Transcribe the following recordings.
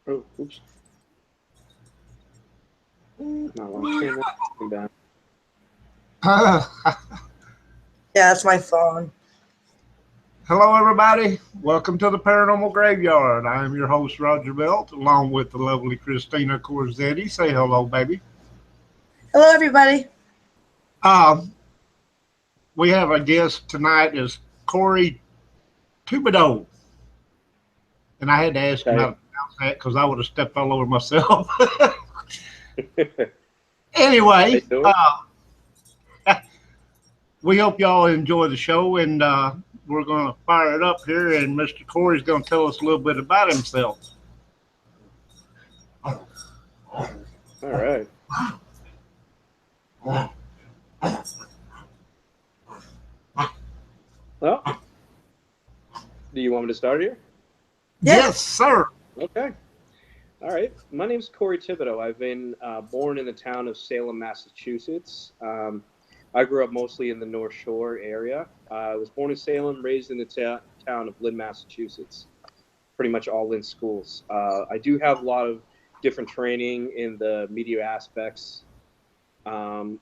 Oh, oops. No, I'm turning that down. Yeah, that's my phone. Hello, everybody. Welcome to the Paranormal Graveyard. I am your host, Roger Belt, along with the lovely Christina Corzetti. Say hello, baby. Hello, everybody. Um, we have a guest tonight is Corey Tubido, and I had to ask him how Okay. to pronounce that because I would have stepped all over myself. Anyway, How you doing? we hope y'all enjoy the show, and we're going to fire it up here, and Mr. Corey's going to tell us a little bit about himself. All right. Well, do you want me to start here? Yeah. Yes, sir. Okay. All right. My name's Corey Thibodeau. I've been born in the town of Salem, Massachusetts. I grew up mostly in the North Shore area. I was born in Salem, raised in the town of Lynn, Massachusetts. Pretty much all in schools. I do have a lot of different training in the media aspects, a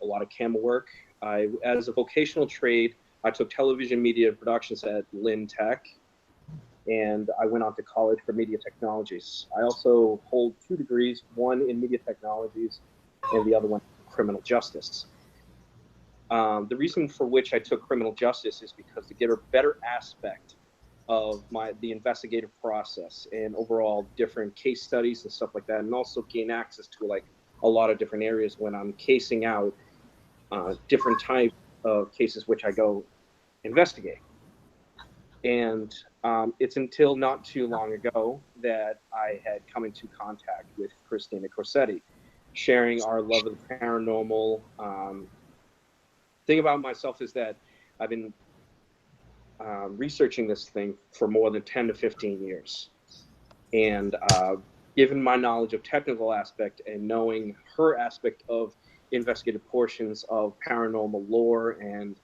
lot of camera work. As a vocational trade, I took television media productions at Lynn Tech, and I went on to college for media technologies. I also hold 2 degrees, one in media technologies and the other one in criminal justice. The reason for which I took criminal justice is because to get a better aspect of the investigative process and overall different case studies and stuff like that, and also gain access to like a lot of different areas when I'm casing out different types of cases which I go investigate. And it's until not too long ago that I had come into contact with Christina Corsetti, sharing our love of the paranormal. Thing about myself is that I've been researching this thing for more than 10 to 15 years. And given my knowledge of technical aspect and knowing her aspect of investigative portions of paranormal lore and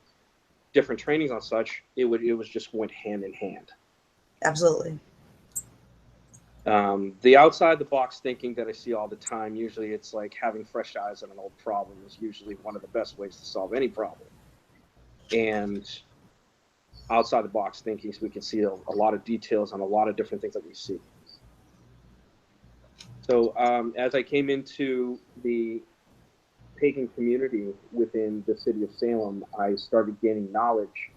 different trainings on such, it was just went hand in hand. Absolutely. The outside the box thinking that I see all the time, usually it's like having fresh eyes on an old problem is usually one of the best ways to solve any problem. And outside the box thinking, so we can see a lot of details on a lot of different things that we see. So as I came into the pagan community within the city of Salem, I started gaining knowledge.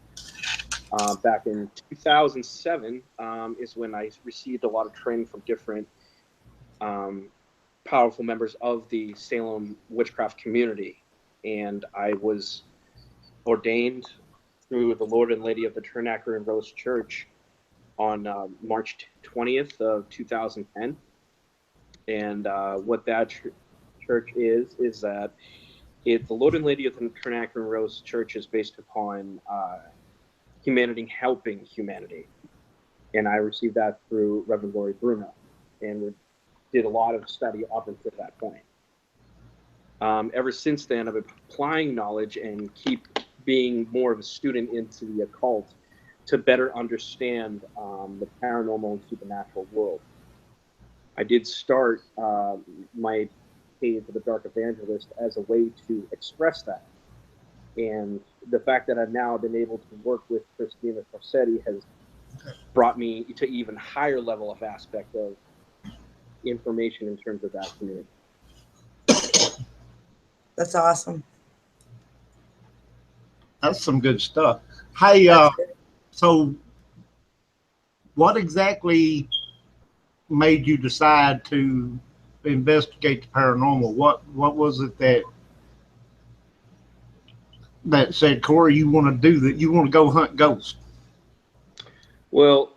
Back in 2007 is when I received a lot of training from different powerful members of the Salem witchcraft community. And I was ordained through the Lord and Lady of the Turnacker and Rose Church on March 20th of 2010. And what that church is that the Lord and Lady of the Turnacker and Rose Church is based upon humanity helping humanity. And I received that through Reverend Lori Bruno, and we did a lot of study up until that point. Ever since then, I've been applying knowledge and keep being more of a student into the occult to better understand the paranormal and supernatural world. I did start my page of the Dark Evangelist as a way to express that. And the fact that I've now been able to work with Christina Corsetti has brought me to even higher level of aspect of information in terms of that community. That's awesome. That's some good stuff. Hey, That's good. so what exactly made you decide to investigate the paranormal? What was it that said, Corey, you want to do that? You want to go hunt ghosts? Well,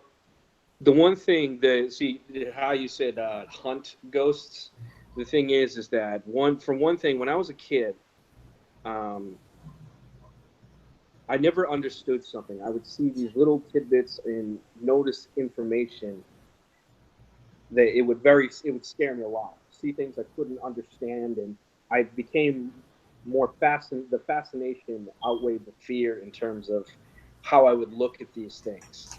the one thing that see how you said hunt ghosts. The thing is that one thing when I was a kid, um, I never understood something. I would see these little tidbits and notice information that it would scare me a lot. See things I couldn't understand, and I became more fascinated. The fascination outweighed the fear in terms of how I would look at these things.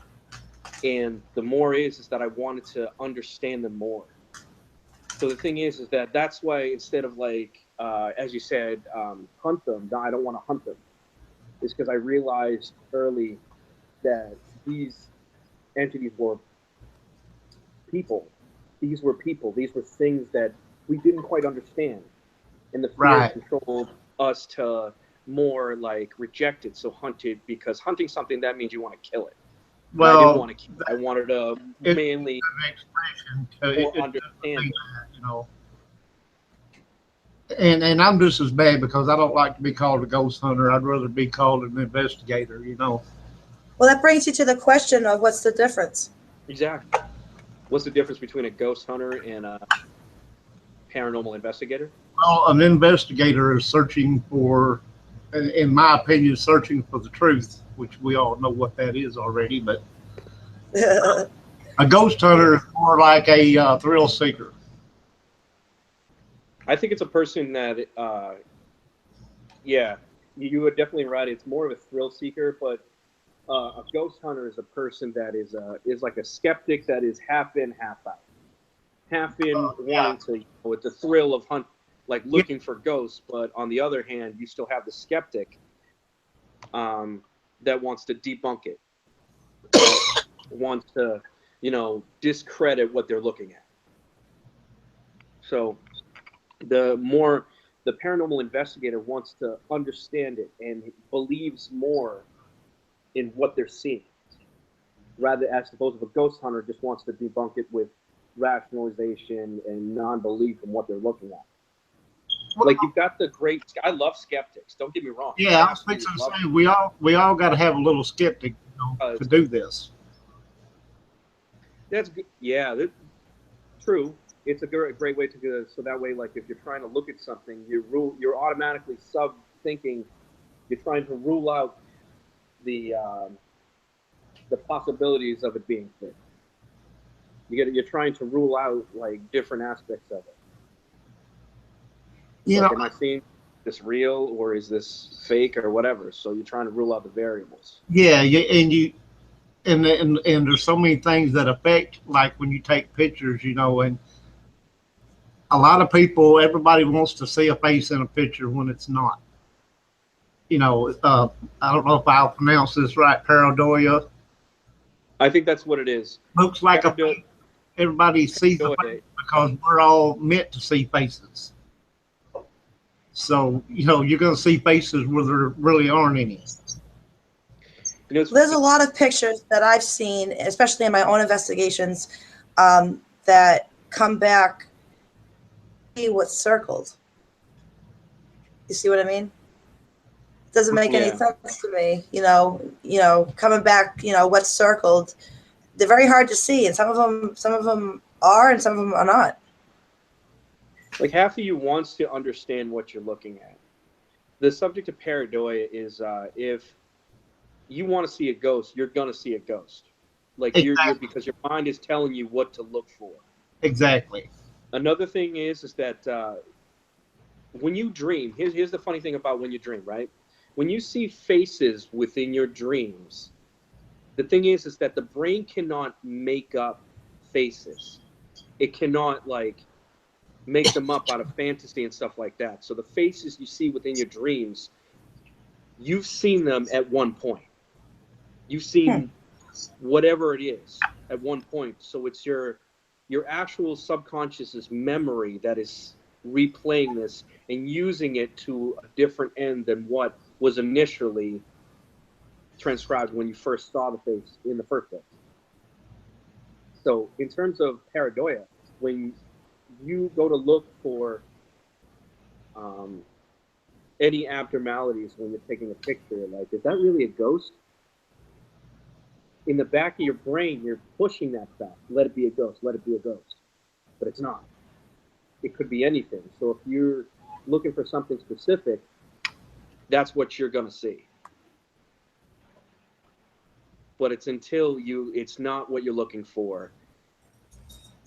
And the more is that I wanted to understand them more. So the thing is that that's why instead of like, as you said, hunt them, no, I don't want to hunt them. Is because I realized early that these entities were people. These were people. These were things that we didn't quite understand, and the fear Right. controlled us to more like reject it. So hunt it because hunting something that means you want to kill it, and I didn't Well, want to kill it. I wanted to it's mainly an expression. more It doesn't understand mean it. that, you know. And I'm just as bad because I don't like to be called a ghost hunter. I'd rather be called an investigator, you know. Well, that brings you to the question of what's the difference? Exactly. What's the difference between a ghost hunter and a paranormal investigator? Well, an investigator is searching for, in my opinion, searching for the truth, which we all know what that is already. But a ghost Yeah. hunter is more like a thrill seeker. I think it's a person that, yeah, you are definitely right. It's more of a thrill seeker, but a ghost hunter is a person that is like a skeptic that is half in, half out, half in Yeah, wanting to, with the thrill of hunt, like yeah, looking for ghosts, but on the other hand, you still have the skeptic um, that wants to debunk it, that wants to, discredit what they're looking at. So the more the paranormal investigator wants to understand it and believes more in what they're seeing, rather as opposed to a ghost hunter just wants to debunk it with rationalization and non-belief in what they're looking at. Like well, you've got the great. I love skeptics. Don't get me wrong. I yeah. I was absolutely fixing to love say we all got to have a little skeptic, you know, them. to do this. That's good. Yeah, true. It's a great way to go. So that way, like if you're trying to look at something, you're automatically sub thinking. You're trying to rule out the possibilities of it being fake. You're trying to rule out like different aspects of it. You know, Like, am I seeing this real or is this fake or whatever? So you're trying to rule out the variables. yeah, and there's so many things that affect, like when you take pictures, you know, and a lot of people, everybody wants to see a face in a picture when it's not. You know, I don't know if I'll pronounce this right. Pareidoia I think that's what it is. looks like a Parado- face. Everybody sees the face Paranoia. because we're all meant to see faces. So you know, you're going to see faces where there really aren't any. It's There's a lot of pictures that I've seen, especially in my own investigations, that come back. See what's circled. You see what I mean? It doesn't make any yeah. sense to me. Coming back. What's circled. They're very hard to see, and some of them are, and some of them are not. Like half of you wants to understand what you're looking at. The subject of pareidoia is if you want to see a ghost, you're gonna see a ghost. Like you're Exactly. because your mind is telling you what to look for. Exactly. Another thing is that when you dream, here's the funny thing about when you dream, right? When you see faces within your dreams, the thing is that the brain cannot make up faces. It cannot like make them up out of fantasy and stuff like that. So the faces you see within your dreams, you've seen them at one point. You've Hmm. seen whatever it is at one point. So it's your actual subconscious's memory that is replaying this and using it to a different end than what was initially transcribed when you first saw the face in the first place. So in terms of pareidoia, when you go to look for um, any abnormalities when you're taking a picture, like is that really a ghost? In the back of your brain, you're pushing that fact. Let it be a ghost. Let it be a ghost. But it's not. It could be anything. So if you're looking for something specific, that's what you're going to see. But it's not what you're looking for.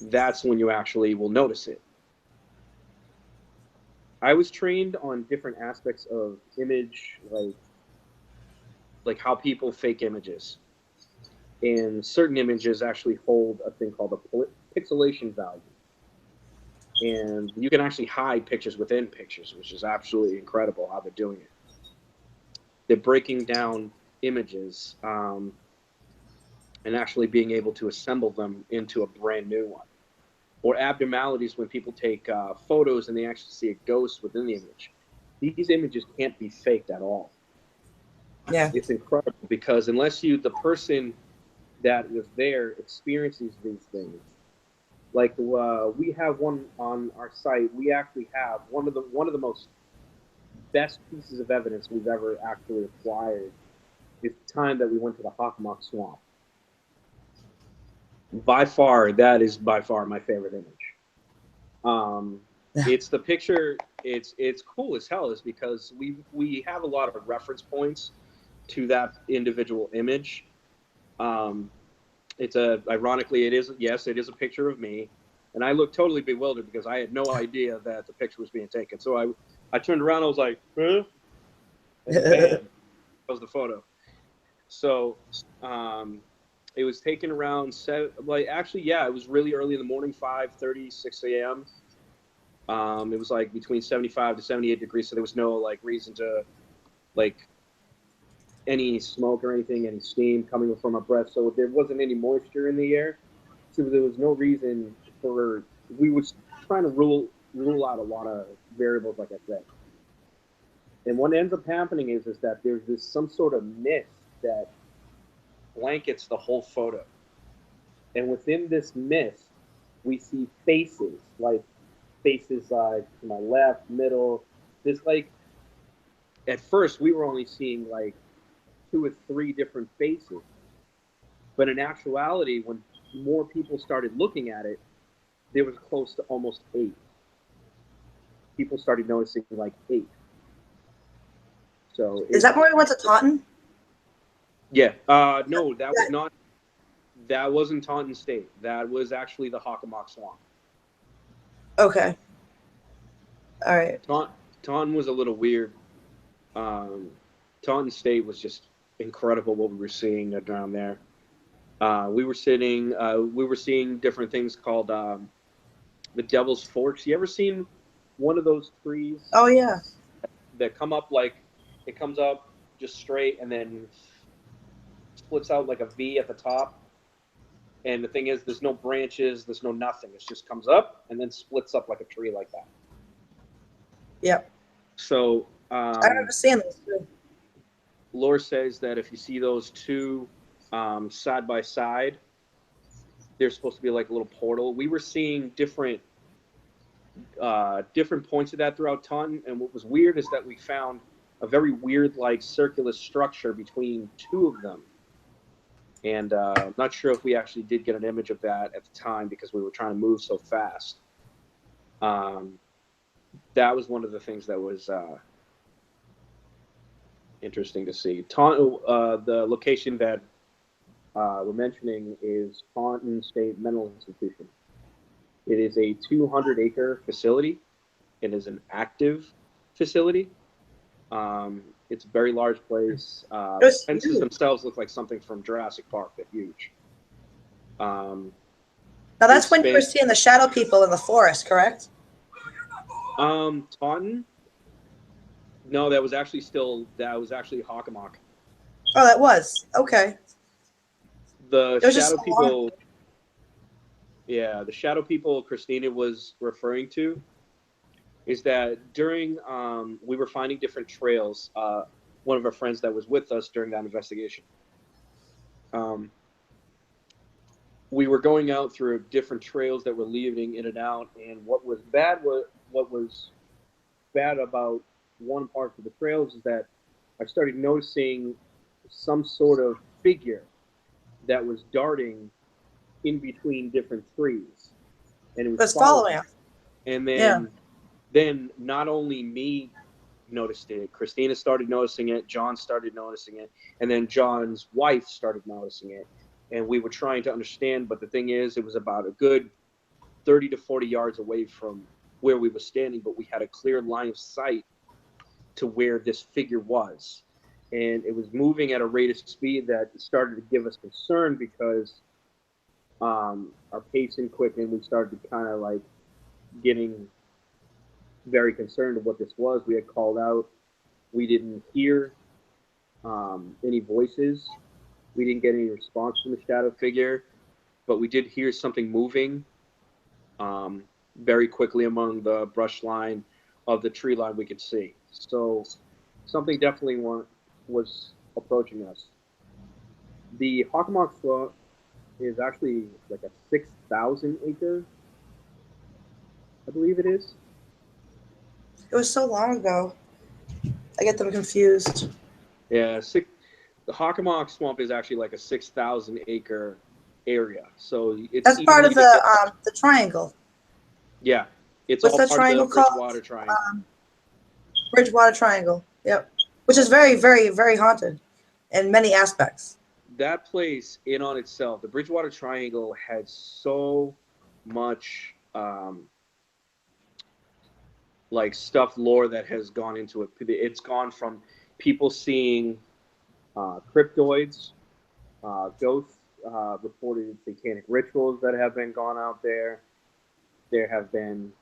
That's when you actually will notice it. I was trained on different aspects of image, like how people fake images. And certain images actually hold a thing called a pixelation value. and you can actually hide pictures within pictures, which is absolutely incredible how they're doing it. They're breaking down images and actually being able to assemble them into a brand new one. Or abnormalities when people take photos and they actually see a ghost within the image. These images can't be faked at all. Yeah. It's incredible because unless the person that was there experiences these things, like we have one on our site. We actually have one of the most best pieces of evidence we've ever actually acquired is the time that we went to the Hockomock Swamp. That is by far my favorite image. It's the picture. It's cool as hell, is because we have a lot of reference points to that individual image. Ironically, it is a picture of me, and I look totally bewildered because I had no idea that the picture was being taken. So I turned around, I was like, huh? And then bam, that was the photo. So it was taken around it was really early in the morning, 5:30, 6 a.m. It was like between 75 to 78 degrees, so there was no like reason to like any smoke or anything, any steam coming from our breath. So there wasn't any moisture in the air. So there was no reason we were trying to rule out a lot of variables, like I said. And what ends up happening is that there's some sort of mist that blankets the whole photo. And within this mist, we see faces, like faces to my left, middle. This like at first we were only seeing like 2 or 3 different faces, but in actuality, when more people started looking at it, there was close to almost 8. People started noticing like 8. So Is that where we went to Taunton? yeah, no, that was not. That wasn't Taunton State. That was actually the Hockomock Swamp. Okay. All right. Taunton was a little weird. Taunton State was just incredible what we were seeing around there. We were seeing different things called the Devil's Forks. You ever seen one of those trees Oh yeah. that come up like it comes up just straight and then splits out like a V at the top? And the thing is, there's no branches, there's no nothing. It just comes up and then splits up like a tree like that. Yep. So I remember seeing those too. lore says that if you see those two side by side, they're supposed to be like a little portal. We were seeing different points of that throughout Taunton, and what was weird is that we found a very weird like circular structure between 2 of them. And I'm not sure if we actually did get an image of that at the time because we were trying to move so fast. That was one of the things that was interesting to see. The location that we're mentioning is Taunton State Mental Institution. It is a 200-acre facility. It is an active facility. It's a very large place. The fences themselves look like something from Jurassic Park. They're huge. Now that's when you were seeing the shadow people in the forest, correct? Taunton? No, that was actually Hockomock. Oh, that was okay. The shadow people. Yeah, the shadow people Christina was referring to is that during we were finding different trails. One of our friends that was with us during that investigation. We were going out through different trails that were leading in and out, and what was bad about one part of the trails is that I started noticing some sort of figure that was darting in between different trees, and it was following us. And then not only me noticed it, Christina started noticing it, John started noticing it, and then John's wife started noticing it. And we were trying to understand, but the thing is, it was about a good 30 to 40 yards away from where we were standing, but we had a clear line of sight to where this figure was. And it was moving at a rate of speed that started to give us concern because our pacing quickened. We started to kind of like getting very concerned of what this was. We had called out. We didn't hear any voices. We didn't get any response from the shadow figure, but we did hear something moving very quickly among the brush line of the tree line we could see. So something definitely was approaching us. The Hockomock Swamp is actually like a 6,000 acre, I believe it is. It was so long ago. I get them confused. Yeah, the Hockomock Swamp is actually like a 6,000 acre area. So it's That's part easily of to get. the triangle. Yeah, it's What's all that part of the triangle called? Bridgewater Triangle. Bridgewater Triangle. Yep. Which is very, very, very haunted in many aspects. That place in on itself, the Bridgewater Triangle had so much like stuff lore that has gone into it. It's gone from people seeing cryptoids, ghosts, reported satanic rituals that have been gone out there. There have been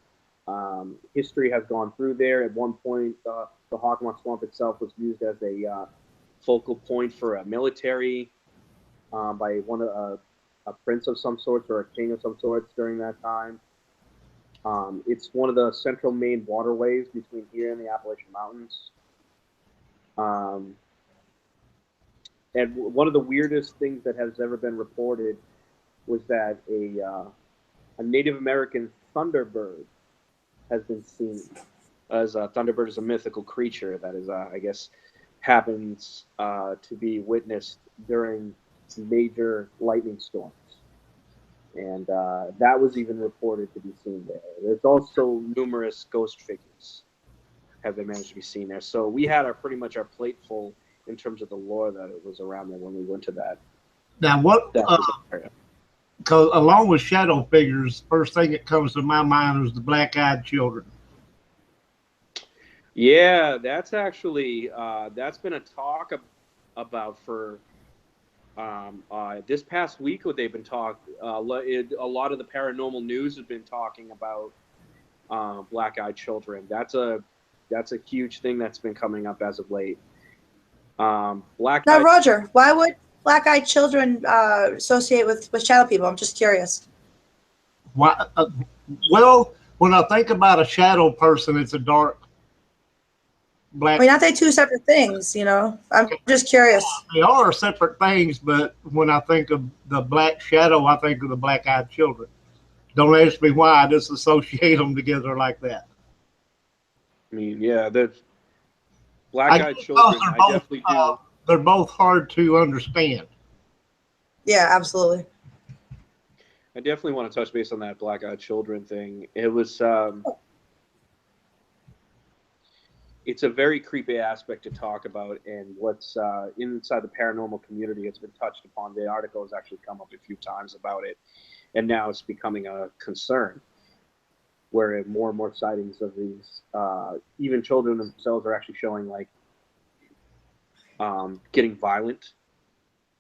history has gone through there. At one point, the Hockomock Swamp itself was used as a focal point for a military by a prince of some sorts or a king of some sorts during that time. It's one of the central main waterways between here and the Appalachian Mountains. And one of the weirdest things that has ever been reported was that a Native American thunderbird has been seen. As a thunderbird is a mythical creature that is, I guess, happens to be witnessed during major lightning storms. And that was even reported to be seen there. There's also numerous ghost figures have been managed to be seen there. So we had pretty much our plate full in terms of the lore that it was around there when we went to that. Now, what? Because along with shadow figures, first thing that comes to my mind is the black-eyed children. Yeah, that's actually that's been a talk about for this past week. What they've been talking, a lot of the paranormal news has been talking about black-eyed children. That's a huge thing that's been coming up as of late. Now, Roger, why would black-eyed children associate with shadow people? I'm just curious. Why? Well, when I think about a shadow person, it's a dark black. I mean, aren't they two separate things? You know, I'm just curious. They are separate things, but when I think of the black shadow, I think of the black-eyed children. Don't ask me why. I just associate them together like that. I mean, yeah, the black-eyed children. I definitely do. They're both hard to understand. Yeah, absolutely. I definitely want to touch base on that black-eyed children thing. It was, it's a very creepy aspect to talk about, and what's inside the paranormal community has been touched upon. The article has actually come up a few times about it, and now it's becoming a concern, where more and more sightings of these, even children themselves, are actually showing like getting violent.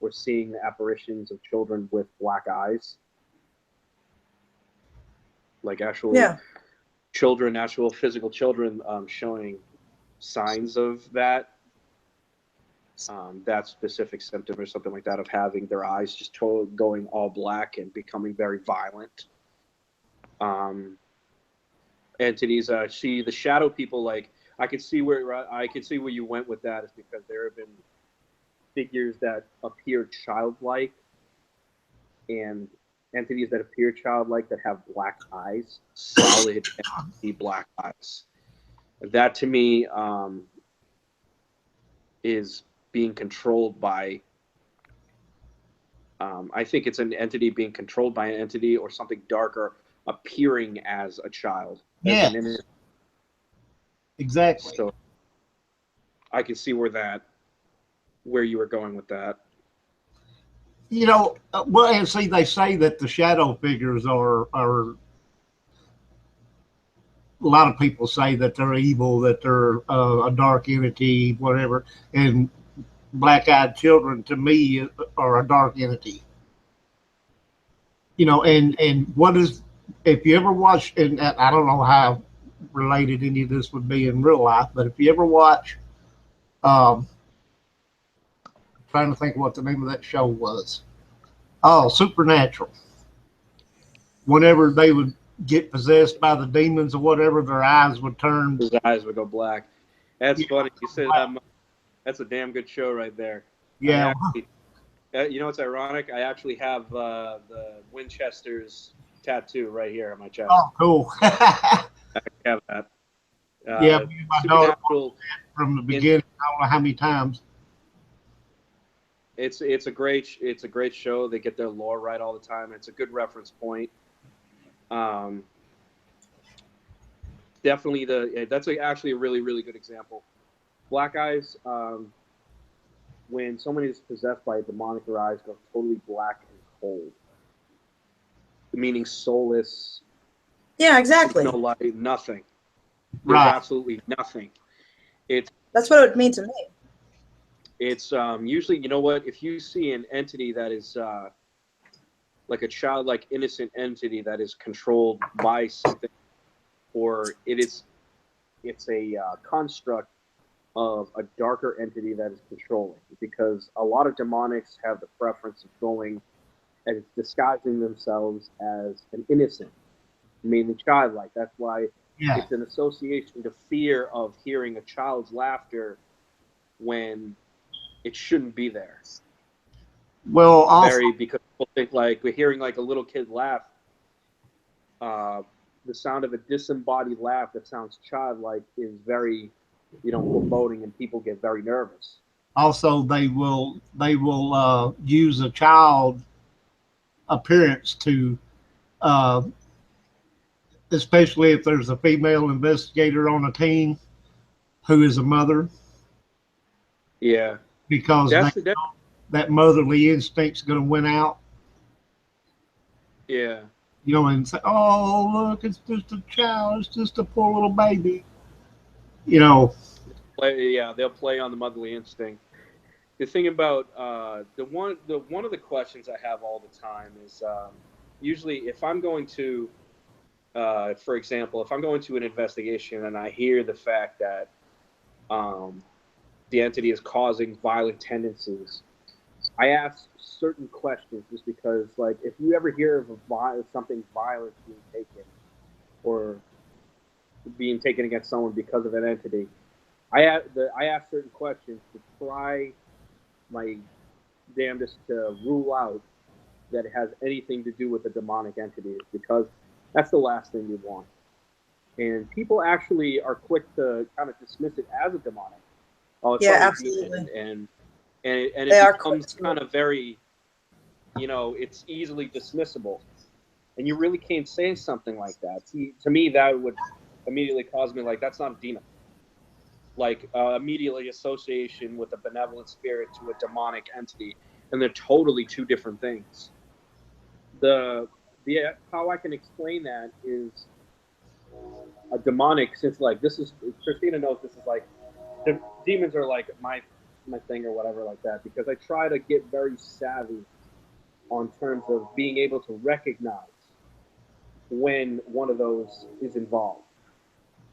We're seeing apparitions of children with black eyes. Like actual children, actual physical children showing signs of that specific symptom or something like that, of having their eyes just going all black and becoming very violent. Entities, see the shadow people. Like I could see where you went with that, is because there have been figures that appear childlike and entities that appear childlike that have black eyes, solid empty black eyes. That to me is being controlled by. I think it's an entity being controlled by an entity, or something darker appearing as a child. Yeah. Exactly. So I can see where you were going with that. You know, well, and see, they say that the shadow figures are. A lot of people say that they're evil, that they're a dark entity, whatever. And black-eyed children, to me, are a dark entity. You know, and what is if you ever watch, and I don't know how related any of this would be in real life, but if you ever watch, um, trying to think what the name of that show was. Oh, Supernatural. Whenever they would get possessed by the demons or whatever, their eyes would turn. His eyes would go black. That's Yeah, funny. You said that. That's a damn good show right there. I yeah. actually, you know what's ironic? I actually have the Winchester's tattoo right here on my chest. Oh, cool. I have that. Yeah, me and my daughter Supernatural. from the In, beginning. I don't know how many times. it's a great show. They get their lore right all the time. It's a good reference point. Um, definitely that's actually a really good example. Black eyes. When someone is possessed by a demonic, their eyes go totally black and cold, meaning soulless. Yeah, There's no exactly. light, nothing. There's Right. absolutely nothing. It's That's what it would mean to me. it's usually, you know what, if you see an entity that is like a childlike innocent entity that is controlled by something, or it's a construct of a darker entity that is controlling, because a lot of demonics have the preference of going and disguising themselves as an innocent, mainly childlike. That's why Yeah. it's an association to fear of hearing a child's laughter when it shouldn't be there. Well, also, Very, because people think like we're hearing like a little kid laugh, uh, the sound of a disembodied laugh that sounds childlike is very, foreboding, and people get very nervous. they will use a child appearance to, uh, especially if there's a female investigator on a team who is a mother, Yeah, because that. that motherly instinct's going to win out. Yeah, And say, "Oh, look, it's just a child. It's just a poor little baby." You know, yeah, they'll play on the motherly instinct. The thing about the one of the questions I have all the time is, usually if I'm going to, for example, if I'm going to an investigation and I hear the fact that um, the entity is causing violent tendencies, I ask certain questions, just because, like, if you ever hear of something violent being taken, or being taken against someone because of an entity, I ask certain questions to try my damnedest to rule out that it has anything to do with the demonic entities, because that's the last thing you want. And people actually are quick to kind of dismiss it as a demonic. Oh, it's Yeah, probably a demon, absolutely. and They it are quick becomes to kind it. of very, it's easily dismissible, and you really can't say something like that. See, to me, that would immediately cause me, like, that's not a demon. Like, immediately association with a benevolent spirit to a demonic entity, and they're totally two different things. The how I can explain that is a demonic, since, like, this is, Christina knows, this is like, the demons are like my thing or whatever, like that, because I try to get very savvy on terms of being able to recognize when one of those is involved,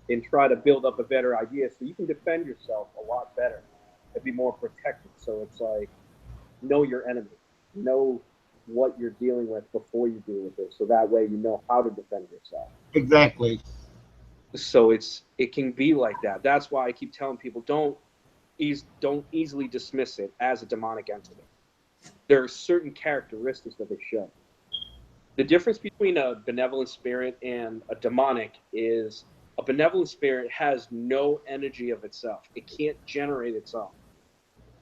and try to build up a better idea so you can defend yourself a lot better and be more protected. So it's like, know your enemy, know what you're dealing with before you deal with it, so that way you know how to defend yourself. exactly. So it can be like that. That's why I keep telling people, don't easily dismiss it as a demonic entity. There are certain characteristics that they show. The difference between a benevolent spirit and a demonic is, a benevolent spirit has no energy of itself. It can't generate its own.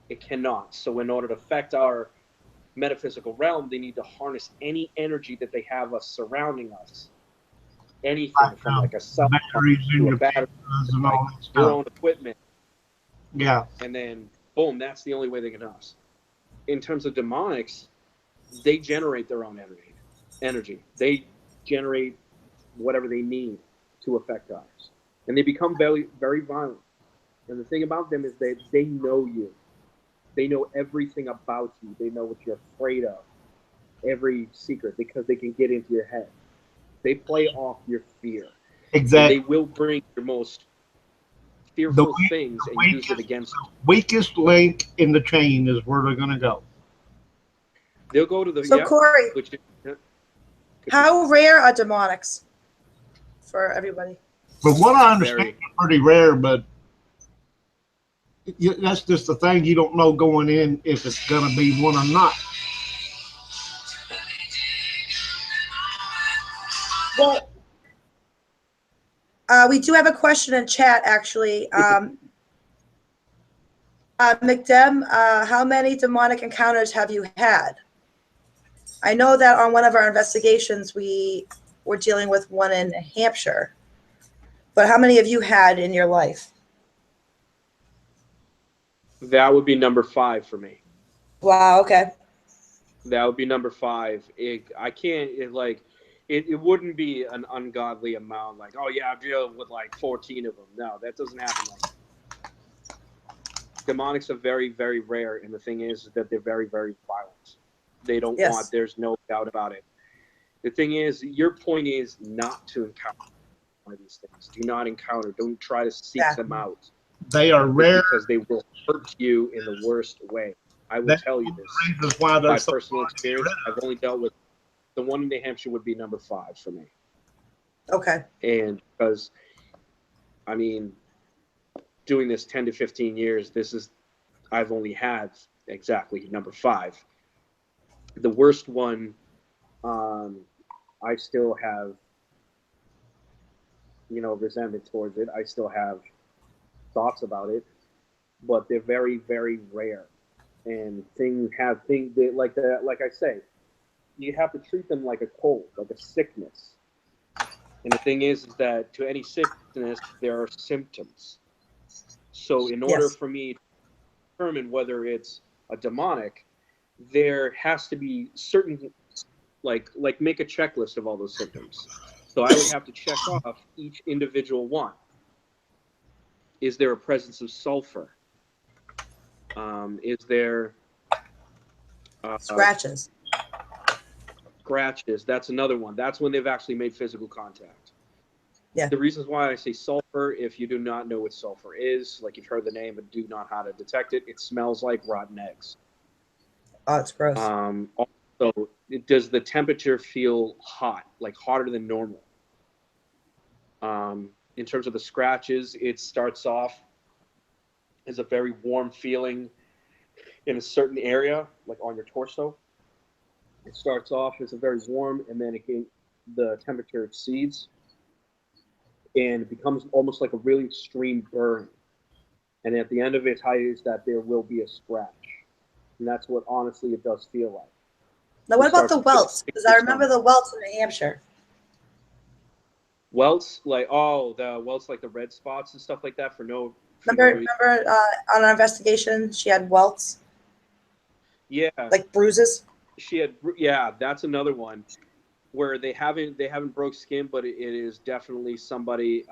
It cannot. So in order to affect our metaphysical realm, they need to harness any energy that they have us surrounding us. Anything from Um, like a cell phone Batteries in to a your battery, cameras to and like all that your stuff. own equipment, Yeah, and then boom, that's the only way they can us. In terms of demonics, they generate their own energy. Energy. They generate whatever they need to affect ours, and they become very violent. And the thing about them is that they know you. They know everything about you. They know what you're afraid of, every secret, because they can get into your head. They play off your fear, and they Exactly. will bring your most The, fearful weak, things the and use it weakest, against you. weakest link in the chain is where they're going to go. They'll go to the So Corey, which yeah, continue. how rare are demonics for everybody? But what I understand Very. is pretty rare, but that's just the thing. You don't know going in if it's going to be one or not. Well, we do have a question in chat, actually. McDem, how many demonic encounters have you had? I know that on one of our investigations, we were dealing with one in Hampshire. But how many have you had in your life? That would be number 5 for me. Wow, okay. That would be number 5. I can't like it wouldn't be an ungodly amount. Like, oh yeah, I've dealt with like 14 of them. No, that doesn't happen like that. Demonics are very, very rare, and the thing is that they're very, very violent. They don't want. Yes. There's no doubt about it. The thing is, your point is not to encounter one of these things. Do not encounter. Don't try to seek them Exactly. out. They are Is rare. because they will hurt you in the worst way. I will That's tell one you of this the reasons why they're by so personal hard to get experience. rid I've only dealt with the one in New Hampshire would be number 5 for me, Okay. and because I mean, doing this 10 to 15 years, I've only had exactly number 5. The worst one, um, I still have, resentment towards it. I still have thoughts about it, but they're very, very rare. And things they, like that. Like I say, you have to treat them like a cold, like a sickness. And the thing is that to any sickness, there are symptoms. So in order Yes. for me to determine whether it's a demonic, there has to be certain like make a checklist of all those symptoms. So I would have to check off each individual one. Is there a presence of sulfur? Is there Scratches. scratches? That's another one. That's when they've actually made physical contact. Yeah. The reasons why I say sulfur, if you do not know what sulfur is, like you've heard the name but do not know how to detect it, it smells like rotten eggs. Oh, it's gross. Also, does the temperature feel hot, like hotter than normal? In terms of the scratches, it starts off as a very warm feeling in a certain area, like on your torso. It starts off as a very warm, and then the temperature exceeds, and it becomes almost like a really extreme burn. And at the end of its height is that there will be a scratch, and that's what honestly it does feel like. Now, It what about starts the to feel welts? sick Because to I your remember stomach. the welts in New Hampshire. Welts, like the welts, like the red spots and stuff like that for no Remember, reason. remember on our investigation, she had welts, Yeah, like bruises. yeah, that's another one where they haven't broke skin, but it is definitely somebody.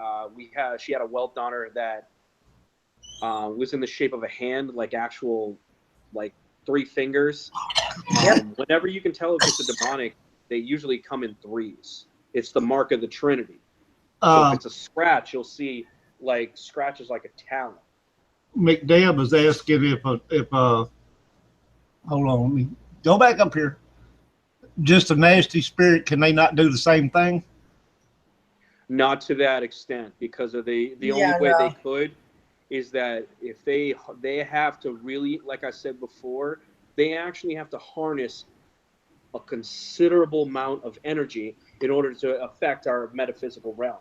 She had a welt on her that was in the shape of a hand, like actual, like 3 fingers. Yep. Whenever you can tell if it's a demonic, they usually come in threes. It's the mark of the Trinity. So if Um, it's a scratch, you'll see like scratches like a talon. McDeb was asking if hold on, let me go back up here. Just a nasty spirit, can they not do the same thing? Not to that extent, because of the only Yeah, way they no. could is that if they have to really, like I said before, they actually have to harness a considerable amount of energy in order to affect our metaphysical realm.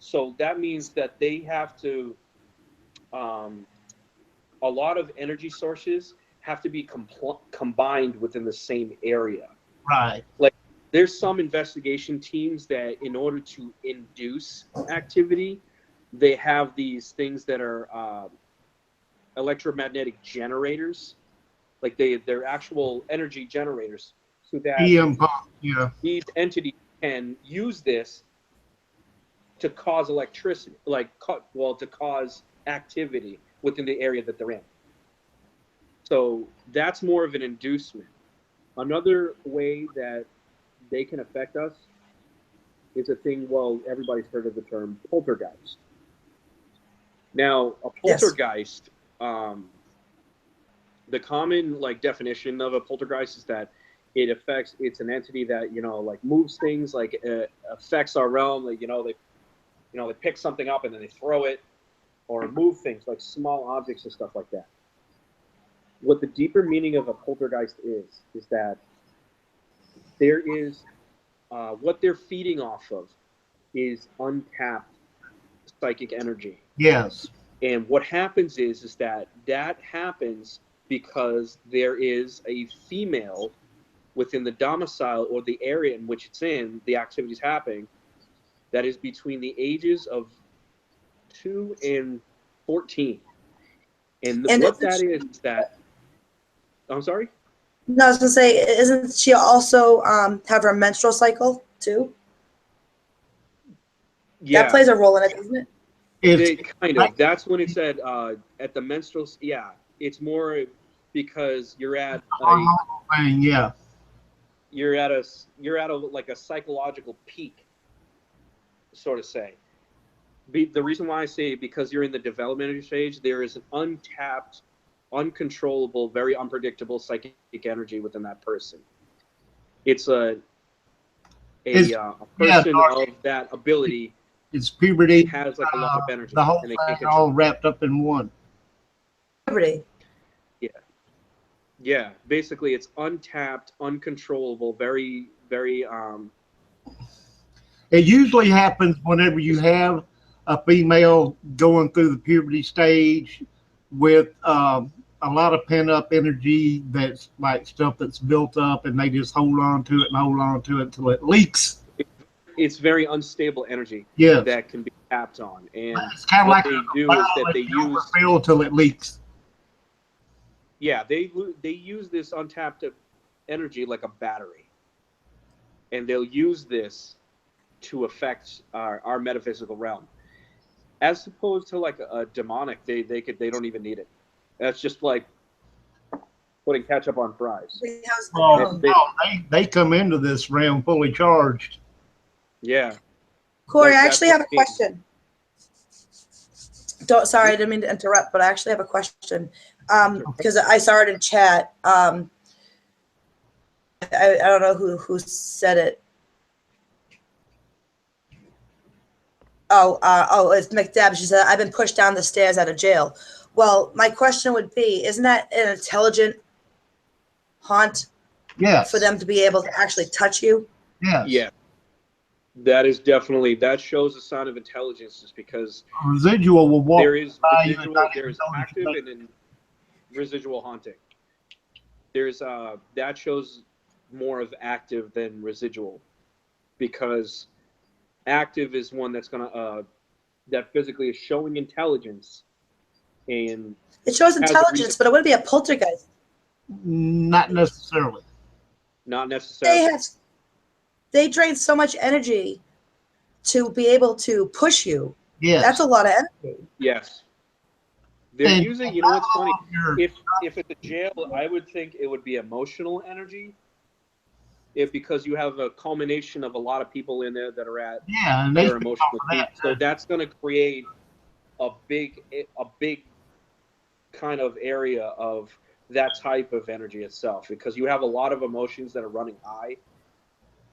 So that means that they have to, um, a lot of energy sources have to be combined within the same area. Right. Like there's some investigation teams that in order to induce activity, they have these things that are electromagnetic generators, like they're actual energy generators, so that EM pump, yeah. these entities can use this to cause electricity, to cause activity within the area that they're in. So that's more of an inducement. Another way that they can affect us is a thing. Well, everybody's heard of the term poltergeist. Now, a Yes. poltergeist, the common like definition of a poltergeist is that it's an entity that like moves things, like affects our realm. Like they pick something up and then they throw it, or move things like small objects and stuff like that. What the deeper meaning of a poltergeist is that there is what they're feeding off of is untapped psychic energy. Yes. And what happens is that happens because there is a female within the domicile or the area in which it's in, the activities happening, that is between the ages of 2 and 14. And what that is that, I'm sorry? No, I was gonna say, isn't she also have her menstrual cycle too? Yeah. That plays a role in it, doesn't it? Kind of. That's when it said at the menstrual. Yeah, it's more because you're at yeah. You're at a like a psychological peak, sort of say. The reason why I say because you're in the developmental stage, there is an untapped, uncontrollable, very unpredictable psychic energy within that person. It's a person of that ability. It's puberty. Has like a lot of energy. The whole thing all wrapped up in one. Puberty. Yeah. Yeah. Basically, it's untapped, uncontrollable, very, very. It usually happens whenever you have a female going through the puberty stage with a lot of pent up energy. That's like stuff that's built up, and they just hold on to it and hold on to it until it leaks. It's very unstable energy that can be tapped on, and it's kind of what like they do is that they use till it leaks. Yeah, they use this untapped energy like a battery, and they'll use this to affect our metaphysical realm, as opposed to like a demonic. They don't even need it. That's just like putting ketchup on fries. They come into this realm fully charged. Yeah. Corey, I actually have a question. Sorry, I didn't mean to interrupt, but I actually have a question. Because I saw it in chat. I don't know who said it. It's McDeb. She said, I've been pushed down the stairs out of jail. Well, my question would be, isn't that an intelligent haunt? Yes. For them to be able to actually touch you? Yes. Yeah. That shows a sign of intelligence, just because residual will walk. There is active and then residual haunting. There's that shows more of active than residual, because active is one that's gonna that physically is showing intelligence, and it shows intelligence, but it wouldn't be a poltergeist. Not necessarily. Not necessarily. They drain so much energy to be able to push you. Yes. That's a lot of energy. Yes. They're using, you know what's funny? If it's a jail, I would think it would be emotional energy. Because you have a culmination of a lot of people in there that are at their emotional peak. So that's going to create a big kind of area of that type of energy itself, because you have a lot of emotions that are running high,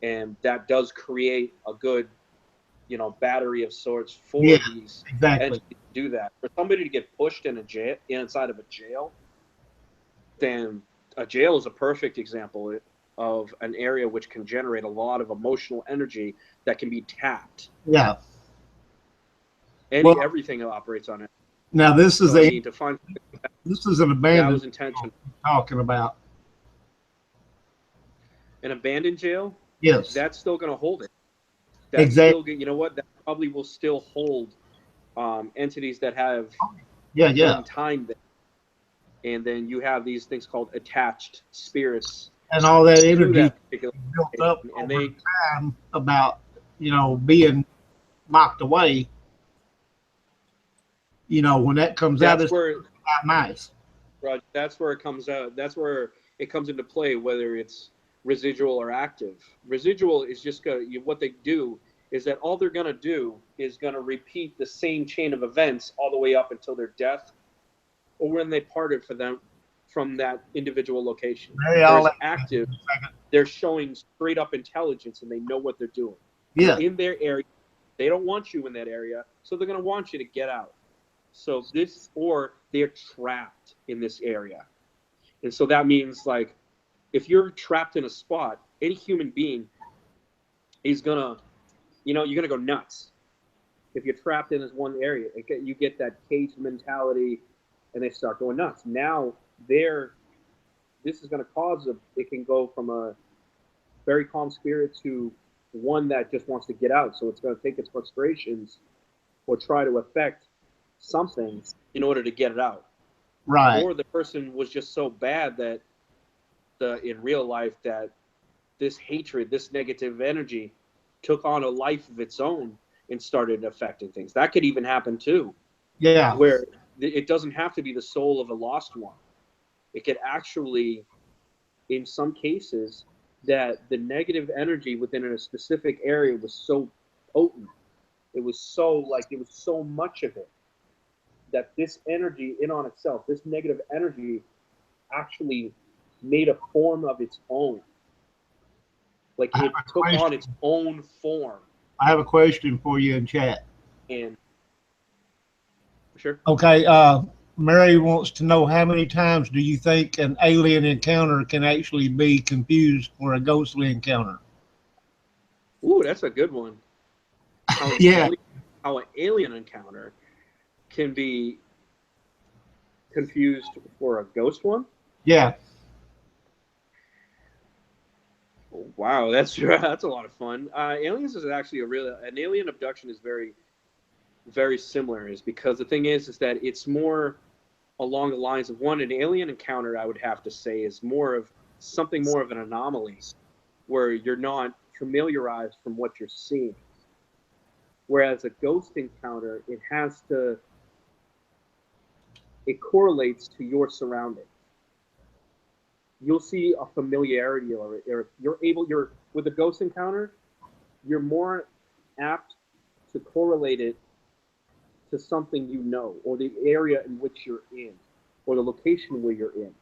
and that does create a good, battery of sorts for these entities to do that. For somebody to get pushed in a jail, inside of a jail, then a jail is a perfect example of an area which can generate a lot of emotional energy that can be tapped. Yeah. Everything operates on it. Now this is an abandoned. That was intentional. Talking about an abandoned jail. Yes, that's still going to hold it. That's exactly. Still, you know what? That probably will still hold entities that have time there. And then you have these things called attached spirits, and all that energy built up and over time about being locked away. When that comes out, it's not nice. Right. That's where it comes out. That's where it comes into play, whether it's residual or active. Residual is just what they do is that all they're going to do is going to repeat the same chain of events all the way up until their death or when they parted for them from that individual location. Whereas active, they're showing straight up intelligence and they know what they're doing. Yeah. You're in their area. They don't want you in that area, so they're going to want you to get out. So this, or they're trapped in this area. And so that means, like, if you're trapped in a spot, any human being is going to, you're going to go nuts. If you're trapped in this one area, you get that cage mentality and they start going nuts. Now, this is going to cause it can go from a very calm spirit to one that just wants to get out. So it's going to take its frustrations or try to affect something in order to get it out. Right. Or the person was just so bad that in real life that this hatred, this negative energy took on a life of its own and started affecting things. That could even happen too. Yeah. Where it doesn't have to be the soul of a lost one. It could actually, in some cases, that the negative energy within a specific area was so potent. It was so much of it that this energy in on itself, this negative energy actually made a form of its own. Like it took on its own form. I have a question for you in chat. And sure. Okay, Mary wants to know how many times do you think an alien encounter can actually be confused for a ghostly encounter? Ooh, that's a good one. Yeah. How an alien encounter can be confused for a ghost one? Yeah. Wow, that's a lot of fun. Aliens is actually an alien abduction is very, very similar. Is because the thing is that it's more along the lines of an alien encounter. I would have to say is more of an anomaly, where you're not familiarized from what you're seeing. Whereas a ghost encounter, it correlates to your surroundings. You'll see a familiarity, or you're with a ghost encounter, you're more apt to correlate it to something you know, or the area in which you're in, or the location where you're in,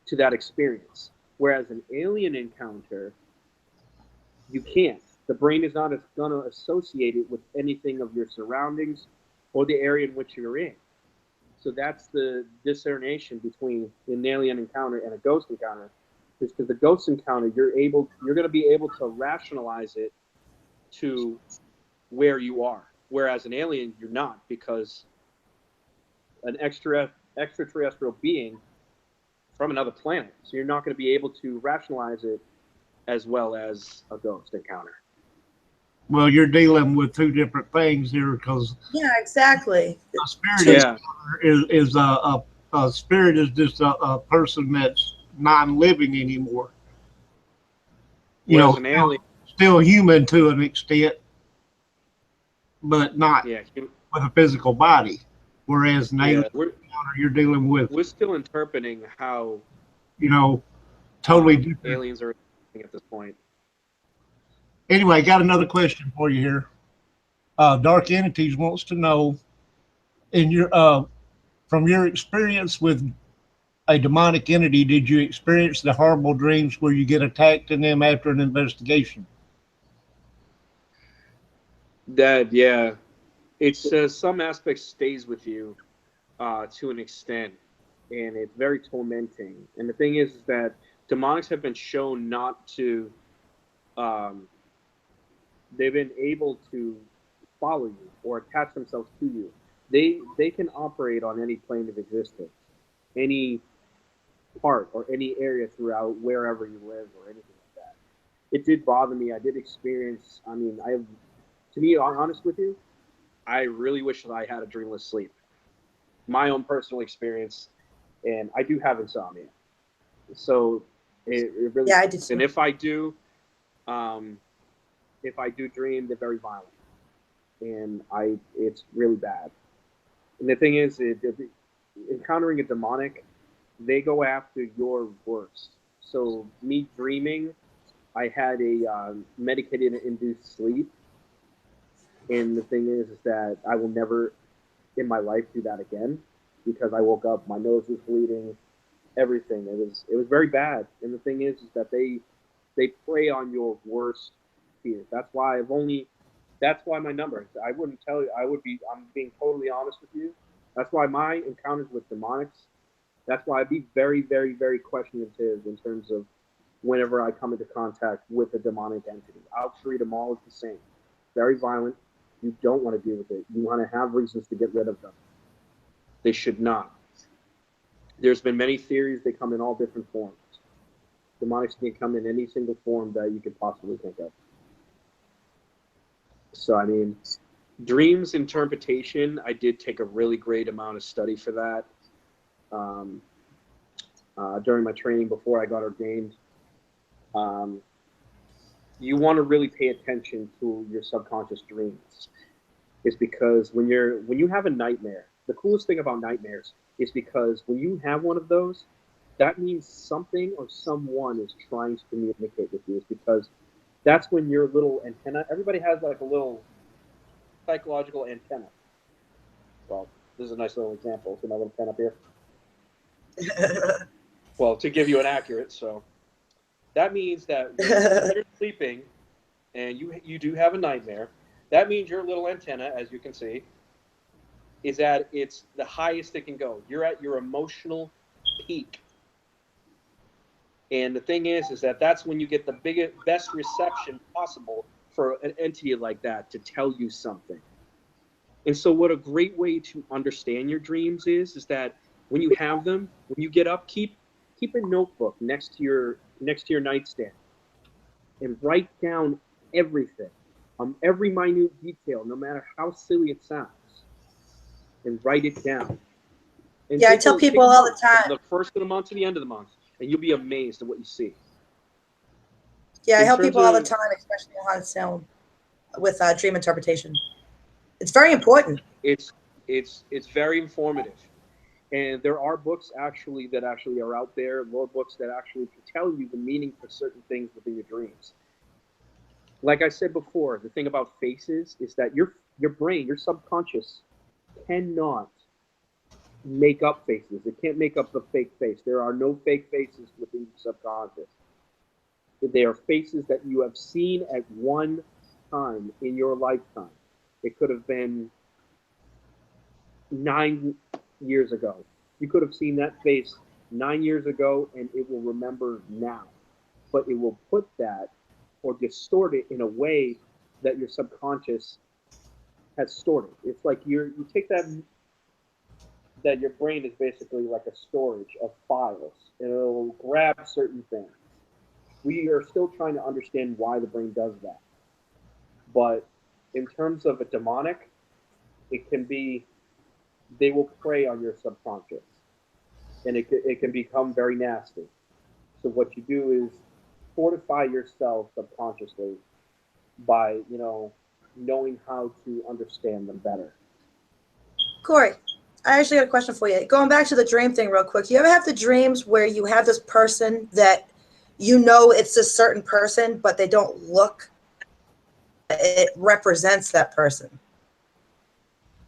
to that experience. Whereas an alien encounter, you can't. The brain is not going to associate it with anything of your surroundings or the area in which you're in. So that's the discernation between an alien encounter and a ghost encounter. Is because the ghost encounter, you're going to be able to rationalize it to where you are. Whereas an alien, you're not, because an extraterrestrial being from another planet. So you're not going to be able to rationalize it as well as a ghost encounter. Well, you're dealing with two different things here, because exactly. A spirit is a spirit is just a person that's non-living anymore. Whereas an alien, still human to an extent, but not with a physical body. Whereas an alien encounter, you're dealing with. We're still interpreting how totally different aliens are at this point. Anyway, got another question for you here. Dark Entities wants to know, from your experience with a demonic entity, did you experience the horrible dreams where you get attacked in them after an investigation? It's some aspect stays with you to an extent, and it's very tormenting. And the thing is that demonics have been shown not to. They've been able to follow you or attach themselves to you. They can operate on any plane of existence, any part or any area throughout wherever you live or anything like that. It did bother me. I did experience. I mean, to be honest with you, I really wish that I had a dreamless sleep. My own personal experience, and I do have insomnia, so it really. Yeah, I did too. And if I do dream, they're very violent, and it's really bad. And the thing is, encountering a demonic, they go after your worst. So me dreaming, I had a medicated induced sleep, And the thing is that I will never in my life do that again because I woke up, my nose was bleeding, everything. It was very bad. And the thing is that they prey on your worst fears. That's why my numbers. I wouldn't tell you. I'm being totally honest with you. That's why my encounters with demonics. That's why I'd be very, very, very questionative in terms of whenever I come into contact with a demonic entity. I'll treat them all as the same. Very violent. You don't want to deal with it. You want to have reasons to get rid of them. They should not. There's been many theories. They come in all different forms. Demonics can come in any single form that you could possibly think of. So, I mean, dreams interpretation, I did take a really great amount of study for that um, during my training before I got ordained. Um, you want to really pay attention to your subconscious dreams. Is because when you have a nightmare, the coolest thing about nightmares is because when you have one of those, that means something or someone is trying to communicate with you. Is because that's when your little antenna. Everybody has like a little psychological antenna. Well, this is a nice little example. See my little pen up here. Well, to give you an accurate, so that means that when you're sleeping and you do have a nightmare, that means your little antenna, as you can see, is at it's the highest it can go. You're at your emotional peak. And the thing is that that's when you get the biggest, best reception possible for an entity like that to tell you something. And so, what a great way to understand your dreams is that when you have them, when you get up, keep a notebook next to your nightstand and write down everything, every minute detail, no matter how silly it sounds, and write it down. And Yeah, I tell take people a all the month, from time. the first of the month to the end of the month, and you'll be amazed at what you see. Yeah, I In help terms people all the of time, especially on sound with dream interpretation. It's very important. it's it's very informative, and there are books that actually are out there, lore books that actually can tell you the meaning for certain things within your dreams. Like I said before, the thing about faces is that your brain, your subconscious, cannot make up faces. It can't make up the fake face. There are no fake faces within your subconscious. They are faces that you have seen at one time in your lifetime. It could have been 9 years ago. You could have seen that face 9 years ago and it will remember now. But it will put that or distort it in a way that your subconscious has stored it. It's like you take that your brain is basically like a storage of files and it'll grab certain things. We are still trying to understand why the brain does that. But in terms of a demonic, it can be they will prey on your subconscious and it can become very nasty. So what you do is fortify yourself subconsciously by knowing how to understand them better. Corey, I actually got a question for you. Going back to the dream thing real quick. You ever have the dreams where you have this person that you know it's a certain person, but they don't look, it represents that person?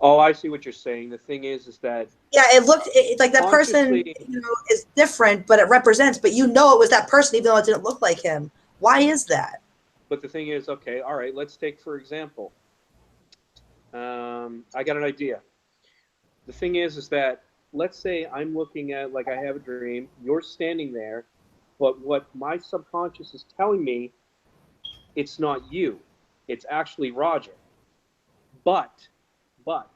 Oh, I see what you're saying. The thing is that Yeah, it looked like that person, consciously, is different, but it represents, but you know it was that person even though it didn't look like him. Why is that? but the thing is, okay, all right, let's take for example. I got an idea. The thing is that let's say I'm looking at like I have a dream. You're standing there, but what my subconscious is telling me, it's not you. It's actually Roger. But, but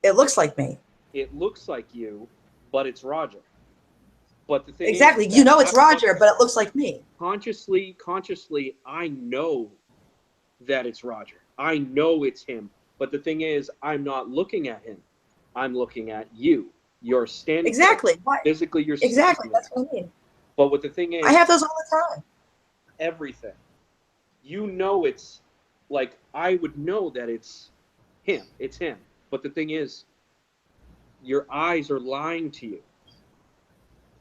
It looks like me. it looks like you, but it's Roger. But the thing Exactly. is You that know it's Roger, but it looks like me. consciously, I know that it's Roger. I know it's him. But the thing is, I'm not looking at him. I'm looking at you. You're standing there. Exactly. Why? Physically, you're Exactly. standing there. That's what I mean. But what the thing I is, have those all the time. everything. You know it's like I would know that it's him. It's him. But the thing is, your eyes are lying to you.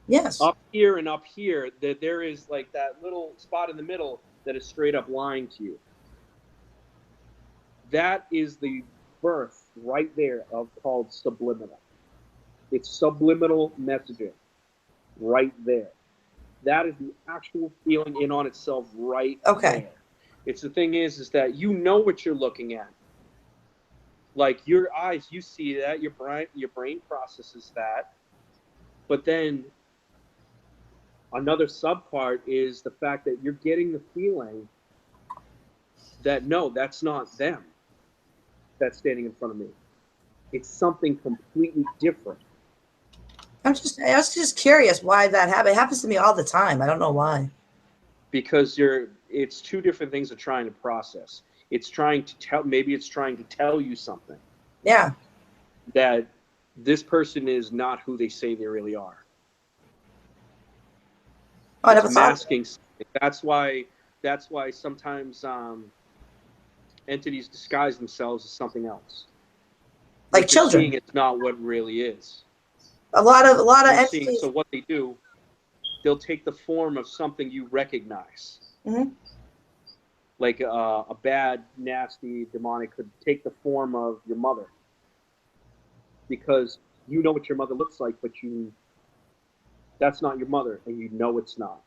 Yes. Up here and up here, that there is like that little spot in the middle that is straight up lying to you. That is the birth right there of called subliminal. It's subliminal messaging right there. That is the actual feeling in on itself right Okay. there. It's the thing is that you know what you're looking at. Like your eyes, you see that, your brain processes that. But then another subpart is the fact that you're getting the feeling that no, that's not them that's standing in front of me. It's something completely different. I was just curious why that happened. It happens to me all the time. I don't know why. Because it's two different things they're trying to process. It's trying to tell, maybe it's trying to tell you something. Yeah. That this person is not who they say they really are. Oh, I never It's thought. masking something. That's why sometimes entities disguise themselves as something else. Like What you're seeing children. is not what it really is. A lot of You're seeing, entities. so what they do, they'll take the form of something you recognize. Hmm. Like a bad, nasty demonic could take the form of your mother because you know what your mother looks like, but that's not your mother, and you know it's not.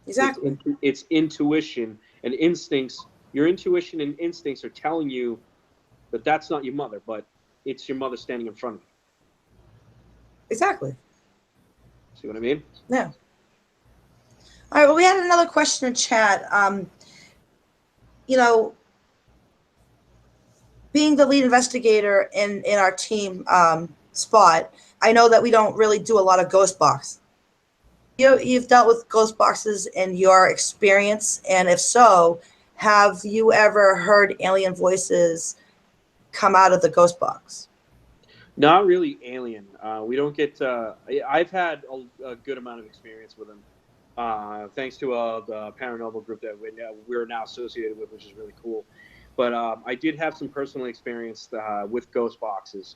Exactly. It's intuition and instincts. Your intuition and instincts are telling you that that's not your mother, but it's your mother standing in front of you. Exactly. See what I mean? Yeah. All right. Well, we had another question in chat. You know, being the lead investigator in our team spot, I know that we don't really do a lot of ghost box. You've dealt with ghost boxes in your experience, and if so, have you ever heard alien voices come out of the ghost box? Not really alien. We don't get. I've had a good amount of experience with them, thanks to the paranormal group that we're now associated with, which is really cool. But I did have some personal experience with ghost boxes.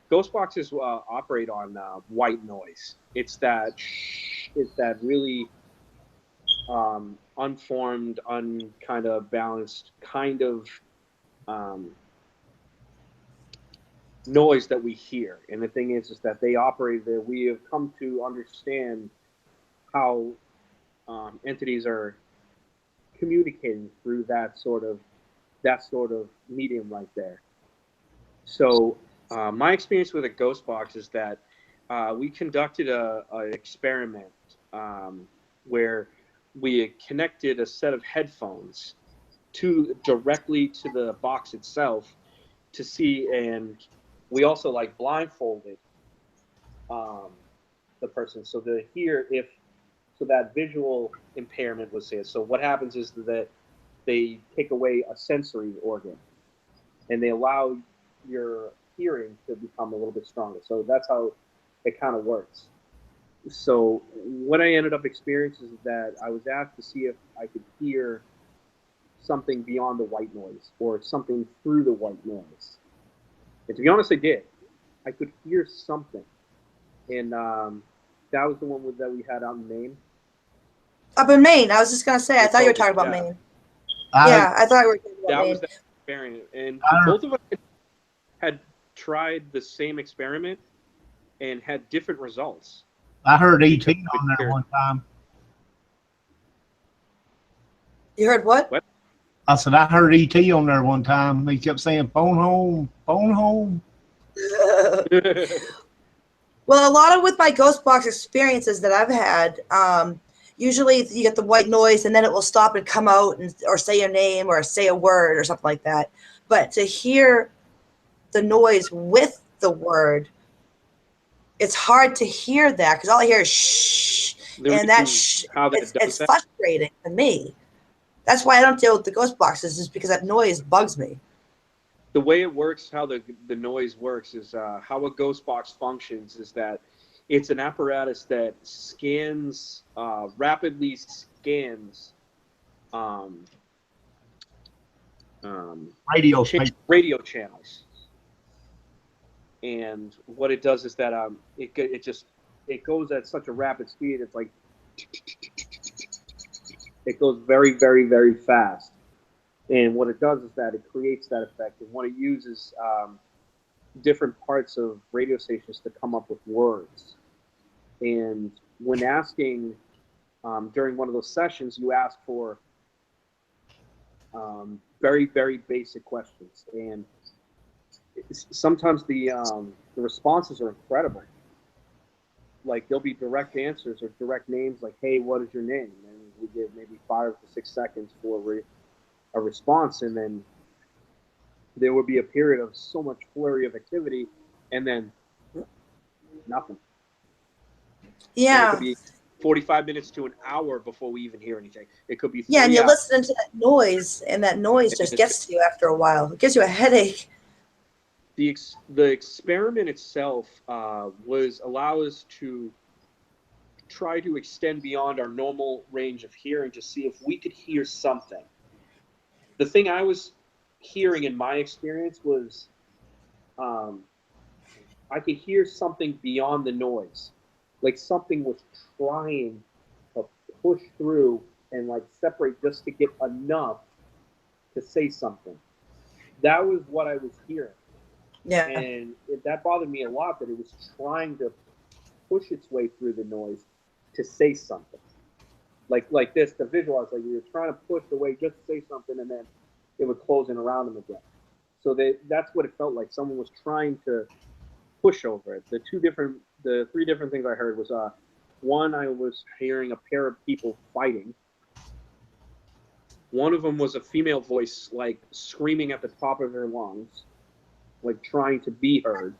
Ghost boxes operate on white noise. It's that really unformed, kind of balanced kind of um, noise that we hear. And the thing is that they operate there. We have come to understand how entities are communicating through that sort of medium right there. So my experience with a ghost box is that we conducted an experiment where we connected a set of headphones directly to the box itself to see, and we also like blindfolded um, the person so to hear if so that visual impairment was there. So what happens is that they take away a sensory organ and they allow your hearing to become a little bit stronger. So that's how it kind of works. So what I ended up experiencing is that I was asked to see if I could hear something beyond the white noise or something through the white noise. And to be honest, I did. I could hear something, and that was the one that we had out in Maine. Up in Maine, I was just gonna say. I With thought you were COVID, talking about yeah, Maine. I, Yeah, I thought we were talking about that was Maine. that experiment, and I both of us had tried the same experiment and had different results I heard ET because we on there hear one time. You heard what? what. I said I heard ET on there one time. He kept saying phone home, phone home. Well, a lot of with my ghost box experiences that I've had, usually you get the white noise and then it will stop and come out or say your name or say a word or something like that. But to hear the noise with the word, it's hard to hear that because all I hear is shh, The and that reason shh, how that does it's that, frustrating to me. That's why I don't deal with the ghost boxes, is because that noise bugs me. the way it works, how the noise works is how a ghost box functions is that it's an apparatus that rapidly scans um, um, Radio station. radio channels. And what it does is that it goes at such a rapid speed. It's like it goes very, very, very fast. And what it does is that it creates that effect, and what it uses different parts of radio stations to come up with words. And when asking during one of those sessions, you ask for very, very basic questions, and sometimes the responses are incredible. Like there'll be direct answers or direct names, like, "Hey, what is your name?" And we give maybe 5 to 6 seconds for a response, and then there would be a period of so much flurry of activity, and then nothing. And it could Yeah. be 45 minutes to an hour before we even hear anything. It could be Yeah, and 3 you're hours. listening to that noise, and that noise And just gets to you after a while. It gives you a headache. the experiment itself was allow us to try to extend beyond our normal range of hearing to see if we could hear something. The thing I was hearing in my experience was um, I could hear something beyond the noise, like something was trying to push through and like separate just to get enough to say something. That was what I was hearing, Yeah. and that bothered me a lot. That it was trying to push its way through the noise to say something, like this to visualize, like you were trying to push away just to say something, and then it would close in around them again. So that's what it felt like. Someone was trying to push over it. The three different things I heard was one, I was hearing a pair of people fighting. One of them was a female voice, like screaming at the top of her lungs, like trying to be heard.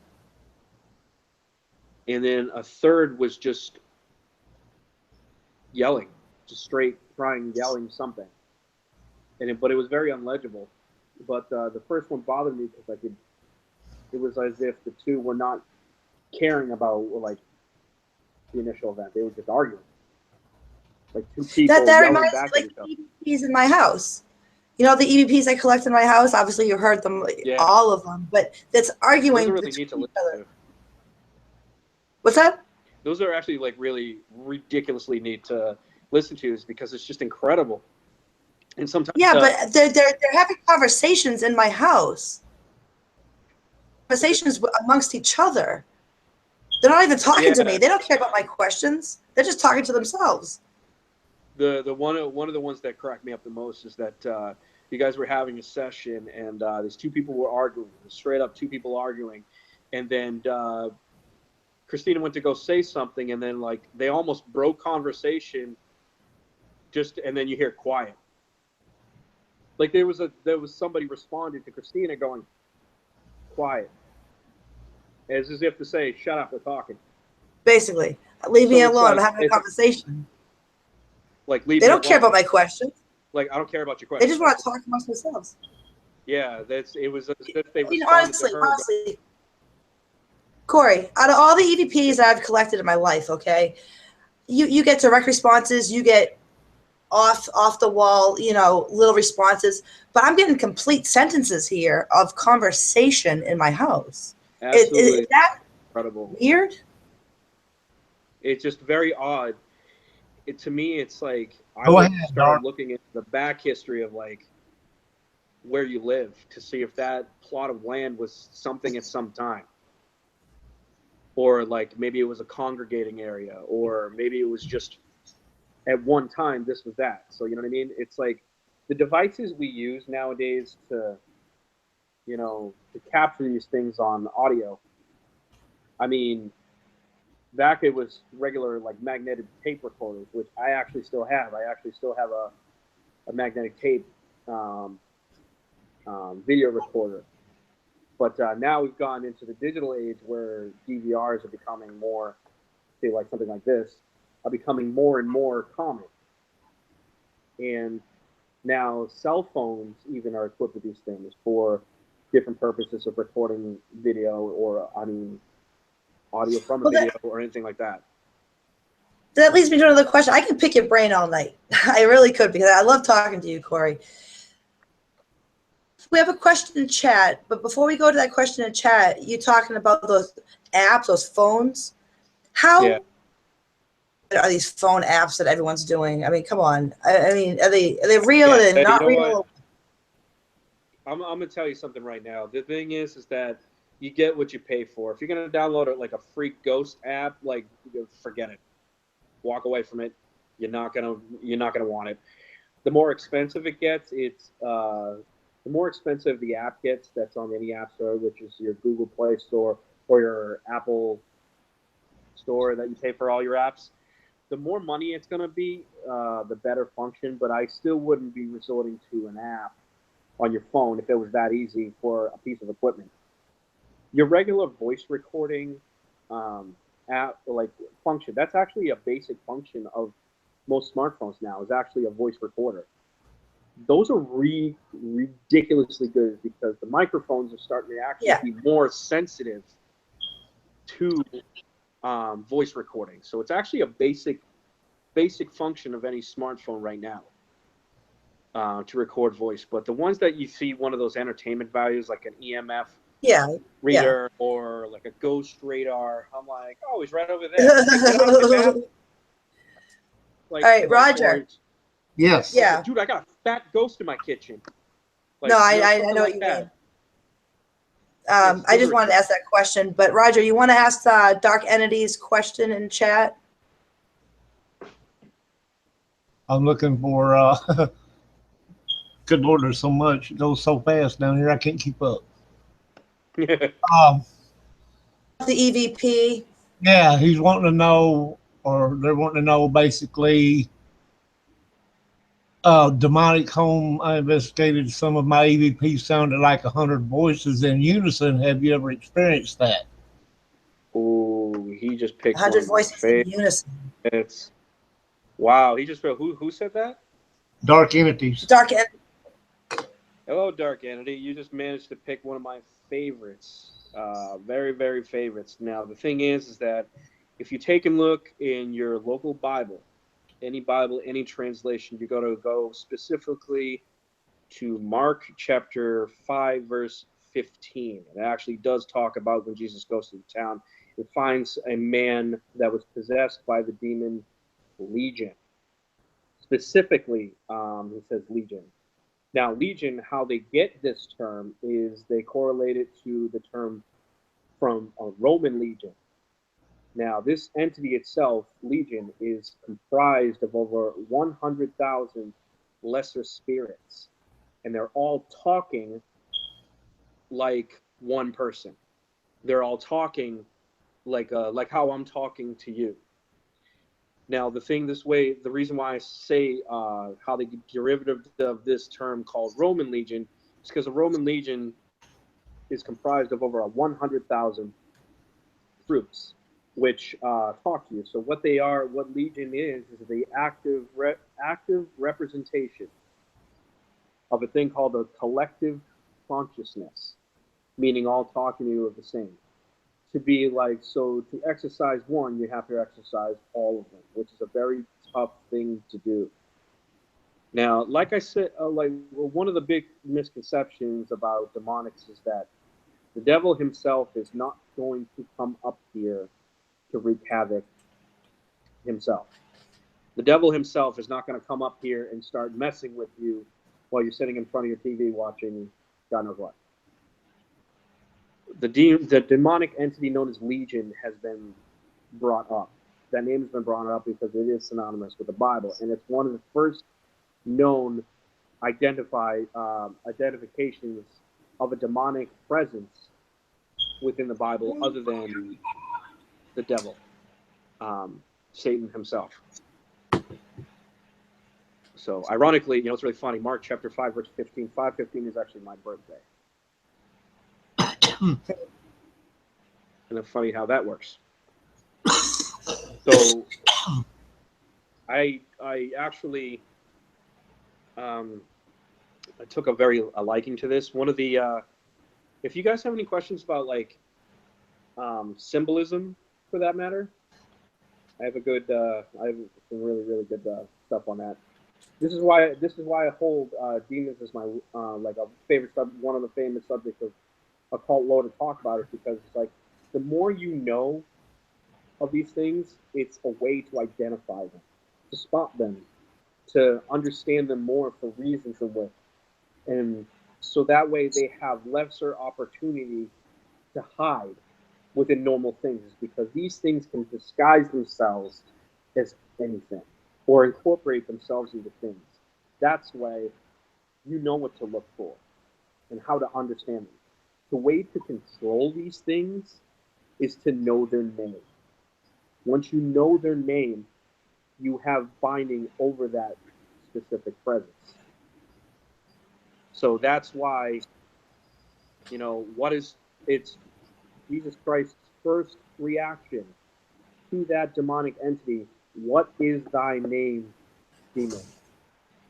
And then a third was just yelling, just straight trying yelling something. But it was very unlegible. But the first one bothered me because I could. It was as if the two were not caring about like the initial event. They were just arguing, like two people That yelling reminds me back at like each other. the EVPs in my house. You know the EVPs I collect in my house. Obviously, you heard them, Yeah, all of them. But that's those arguing are really between neat to each listen other. to. What's that? Those are actually like really ridiculously neat to listen to, is because it's just incredible. And sometimes, Yeah, but they're having conversations in my house. Conversations amongst each other. They're not even talking to me. yeah, They don't care about my questions. They're just talking to themselves. the one of the ones that cracked me up the most is that you guys were having a session, and these two people were arguing, straight up two people arguing, and then Christina went to go say something, and then like they almost broke conversation, just and then you hear quiet. Like there was somebody responding to Christina going quiet, as if to say, "Shut up, we're talking." Basically, leave me So it's alone. I'm like having a conversation. leave They me don't care about alone. my questions. Like I don't care about your They questions. just want to talk amongst themselves. Yeah, it was as if they I mean, responded to her. honestly, Corey, out of all the EVPs that I've collected in my life, okay, you get direct responses, you get off the wall, little responses, but I'm getting complete sentences here of conversation in my house. Is Absolutely that incredible. weird? It's just very odd. To me, it's like I Go would ahead, start Dark. looking into the back history of like where you live to see if that plot of land was something at some time, or like maybe it was a congregating area, or maybe it was just at one time this was that. So you know what I mean? It's like the devices we use nowadays to to capture these things on audio. I mean, back it was regular like magnetic tape recorders, which I actually still have. I actually still have a magnetic tape um, video recorder. But now we've gone into the digital age where DVRs are becoming more, say, like something like this, are becoming more and more common. And now cell phones even are equipped with these things for different purposes of recording video, or, I mean, audio from a Well, video or anything like that. that leads me to another question. I can pick your brain all night. I really could, because I love talking to you, Corey. We have a question in chat, but before we go to that question in chat, you talking about those apps, those phones. Yeah. How are these phone apps that everyone's doing? I mean, come on. I mean, are they real? Are they You not know what? real? I'm gonna tell you something right now. The thing is that you get what you pay for. If you're gonna download it like a free ghost app, like forget it. Walk away from it. You're not gonna want it. The more expensive it gets, the more expensive the app gets that's on any app store, which is your Google Play Store or your Apple Store that you pay for all your apps. The more money it's going to be, the better function. But I still wouldn't be resorting to an app on your phone if it was that easy for a piece of equipment. Your regular voice recording app, like function, that's actually a basic function of most smartphones now. Is actually a voice recorder. Those are ridiculously good because the microphones are starting to actually Yeah. be more sensitive to voice recording. So it's actually a basic function of any smartphone right now to record voice. But the ones that you see one of those entertainment values like an EMF Yeah. Yeah. reader or like a ghost radar, I'm like, oh, he's right over there. Like, get out of the map. All right, Or Roger. Yes. Yeah. dude, I got a fat ghost in my kitchen. No, Like, I something know what like you that. mean. Yes, I those just are. wanted to ask that question, but Roger, you want to ask Dark Entity's question in chat? I'm looking for. Good Lord, there's so much. It goes so fast down here. I can't keep up. Um, The EVP. yeah, he's wanting to know, or they're wanting to know basically. Demonic home. I investigated some of my EVP sounded like 100 voices in unison. Have you ever experienced that? Oh, he just picked one 100 of my voices in favorites. unison. Wow, he just who said that? Dark entities. Dark Entity. Hello, Dark Entity. You just managed to pick one of my favorites. Very, very favorites. Now, the thing is that if you take a look in your local Bible, any translation, you got to go specifically to Mark chapter 5, verse 15. It actually does talk about when Jesus goes to the town. It finds a man that was possessed by the demon Legion. Specifically, he says Legion. Now, Legion, how they get this term is they correlate it to the term from a Roman legion. Now, this entity itself, Legion, is comprised of over 100,000 lesser spirits, and they're all talking like one person. They're all talking like how I'm talking to you. Now, the reason why I say how they get derivative of this term called Roman Legion is because a Roman Legion is comprised of over 100,000 troops, which talk to you. So what Legion is the active representation of a thing called a collective consciousness, meaning all talking to you are the same. To be like, so to exercise one, you have to exercise all of them, which is a very tough thing to do. Now, like I said, one of the big misconceptions about demonics is that the devil himself is not going to come up here to wreak havoc himself. The devil himself is not going to come up here and start messing with you while you're sitting in front of your TV watching God knows what. The demonic entity known as Legion has been brought up. That name has been brought up because it is synonymous with the Bible, and it's one of the first known identifications of a demonic presence within the Bible, other than the devil, Satan himself. So, ironically, it's really funny. Mark chapter 5, verse 15. 5:15 is actually my birthday. And it's funny how that works. So, I actually I took a liking to this. One of the if you guys have any questions about like symbolism for that matter, I have some really good stuff on that. This is why I hold demons as my like a favorite one of the famous subjects of occult lore to talk about, is because it's like the more you know of these things, it's a way to identify them, to spot them, to understand them more for reasons and with. And so that way they have lesser opportunity to hide within normal things, because these things can disguise themselves as anything or incorporate themselves into things. That's why you know what to look for and how to understand them. The way to control these things is to know their name. Once you know their name, you have binding over that specific presence. So that's why, what is it's Jesus Christ's first reaction to that demonic entity. What is thy name, demon?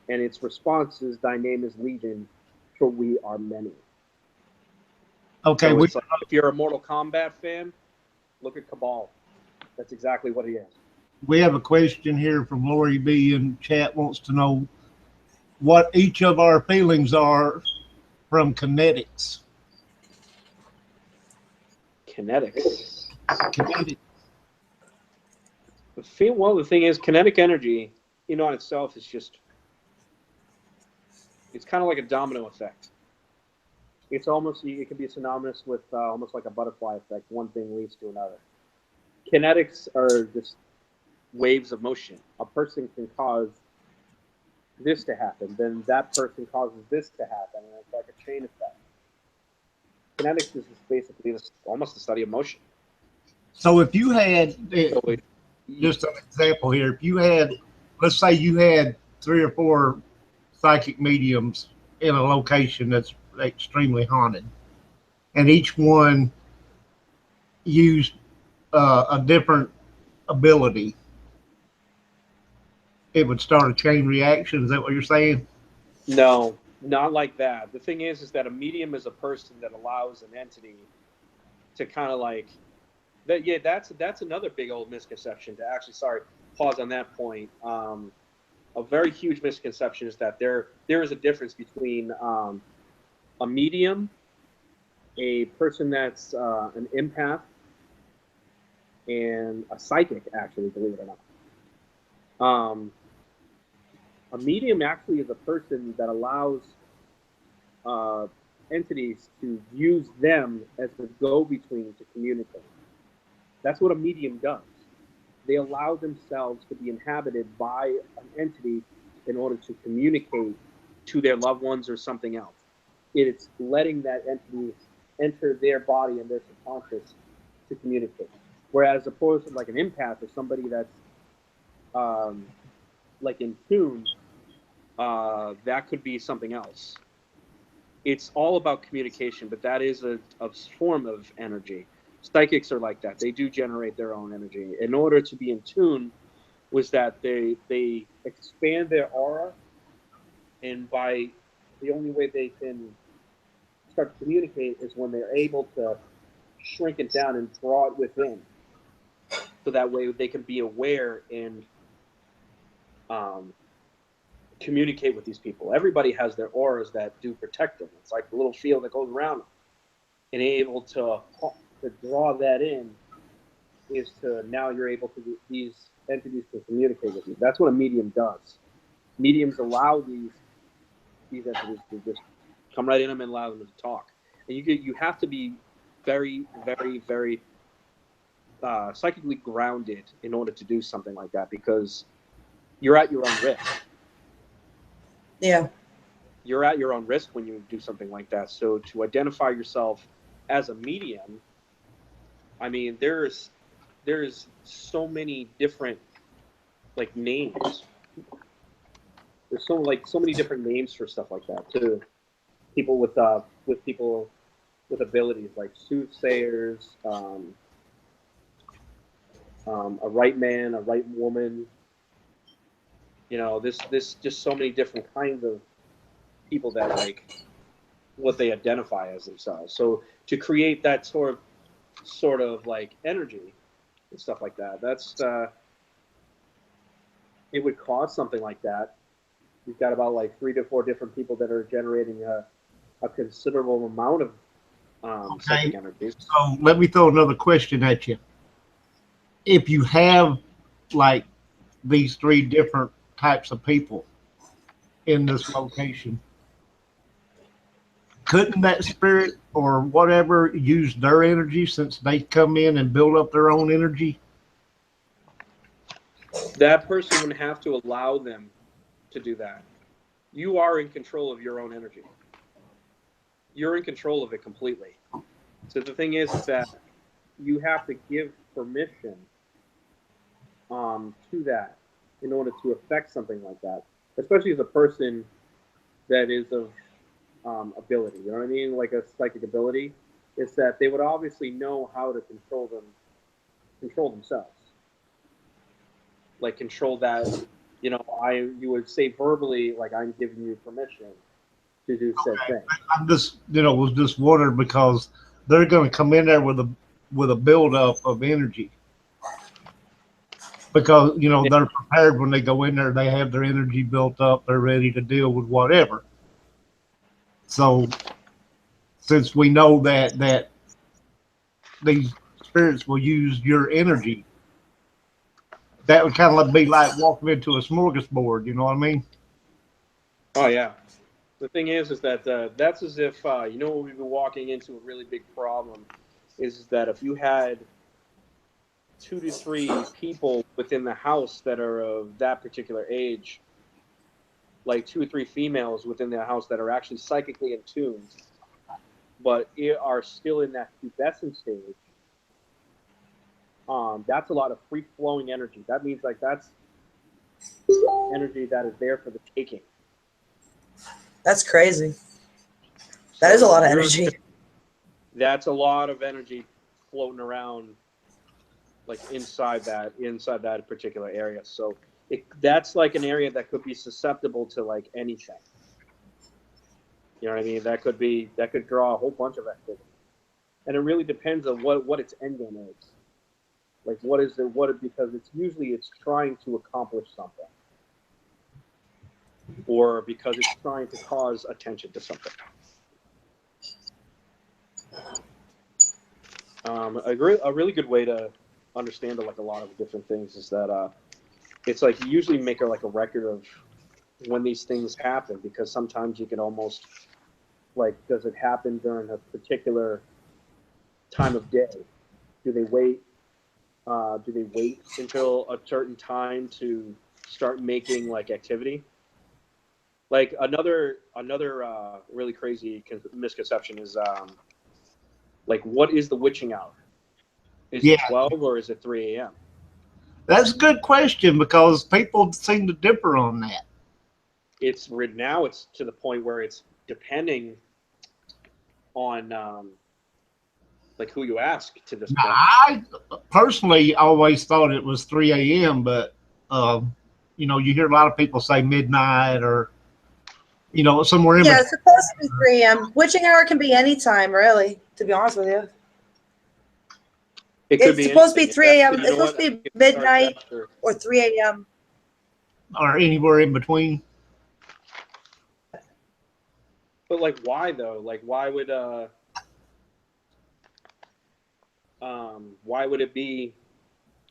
And its response is, thy name is Legion, for we are many. Okay, So it's like, if you're a Mortal Kombat fan, look at Cabal. That's exactly what he is. we have a question here from Lori B in chat, wants to know what each of our feelings are from kinetics. Kinetics. Kinetics. Well, the thing is, kinetic energy, on itself is just, it's kind of like a domino effect. It can be synonymous with almost like a butterfly effect. One thing leads to another. Kinetics are just waves of motion. A person can cause this to happen, then that person causes this to happen, and it's like a chain effect. Kinetics is basically almost the study of motion. So if you had, just an example here, if you had, let's say you had 3 or 4 psychic mediums in a location that's extremely haunted, and each one used a different ability, it would start a chain reaction. Is that what you're saying? No, not like that. The thing is that a medium is a person that allows an entity to kind of like that. Yeah, that's another big old misconception. To actually, sorry, pause on that point. A very huge misconception is that there is a difference between a medium, a person that's an empath, and a psychic. Actually, believe it or not. A medium actually is a person that allows entities to use them as the go-between to communicate. That's what a medium does. They allow themselves to be inhabited by an entity in order to communicate to their loved ones or something else. It's letting that entity enter their body and their subconscious to communicate. Whereas opposed to like an empath or somebody that's like in tune, that could be something else. It's all about communication, but that is a form of energy. Psychics are like that. They do generate their own energy. In order to be in tune, was that they expand their aura, and by the only way they can start to communicate is when they're able to shrink it down and draw it within, so that way they can be aware and communicate with these people. Everybody has their auras that do protect them. It's like the little field that goes around them, and able to draw that in is to now you're able to these entities to communicate with you. That's what a medium does. Mediums allow these entities to just come right in them and allow them to talk. And you have to be very, very, very psychically grounded in order to do something like that, because you're at your own risk. Yeah. You're at your own risk when you do something like that. So to identify yourself as a medium, I mean, there's so many different like names. There's so many different names for stuff like that too. People with people with abilities like soothsayers, a right man, a right woman. This just so many different kinds of people that like what they identify as themselves. So to create that sort of like energy and stuff like that, that's it would cost something like that. You've got about like 3 to 4 different people that are generating a considerable amount of psychic energies. So let me throw another question at you. If you have like these 3 different types of people in this location, couldn't that spirit or whatever use their energy since they come in and build up their own energy? That person would have to allow them to do that. You are in control of your own energy. You're in control of it completely. So the thing is that you have to give permission to that in order to affect something like that, especially as a person that is of ability. You know what I mean? Like a psychic ability, is that they would obviously know how to control themselves, like control that. You know, you would say verbally, like, I'm giving you permission to do said thing. I'm just, was just wondering because they're going to come in there with a buildup of energy. Because, they're prepared when they go in there, they have their energy built up, they're ready to deal with whatever. So, since we know that these spirits will use your energy, that would kind of be like walking into a smorgasbord, you know what I mean? Oh yeah. The thing is that that's as if we've been walking into a really big problem. Is that if you had 2 to 3 people within the house that are of that particular age, like 2 or 3 females within the house that are actually psychically in tune, but are still in that pubescent stage, that's a lot of free flowing energy. That means like that's energy that is there for the taking. That's crazy. That is a lot of energy. That's a lot of energy floating around, like inside that particular area. So that's like an area that could be susceptible to like anything. You know what I mean? That could draw a whole bunch of activity, and it really depends on what its end game is. Like because it's trying to accomplish something, or because it's trying to cause attention to something. A really good way to understand like a lot of different things is that it's like you usually make a record of when these things happen, because sometimes you can almost like, does it happen during a particular time of day? Do they wait until a certain time to start making like activity? Like another really crazy misconception is like, what is the witching hour? Is it 12 or is it 3 a.m.? That's a good question because people seem to differ on that. It's to the point where it's depending on like who you ask to this point. I personally always thought it was 3 a.m., but you hear a lot of people say midnight or somewhere in between. Yeah, it's supposed to be 3 a.m. Witching hour can be any time, really, to be honest with you. It's supposed to be 3 a.m. It's supposed to be midnight or 3 a.m. Or anywhere in between. But like, why though? Like, why would it be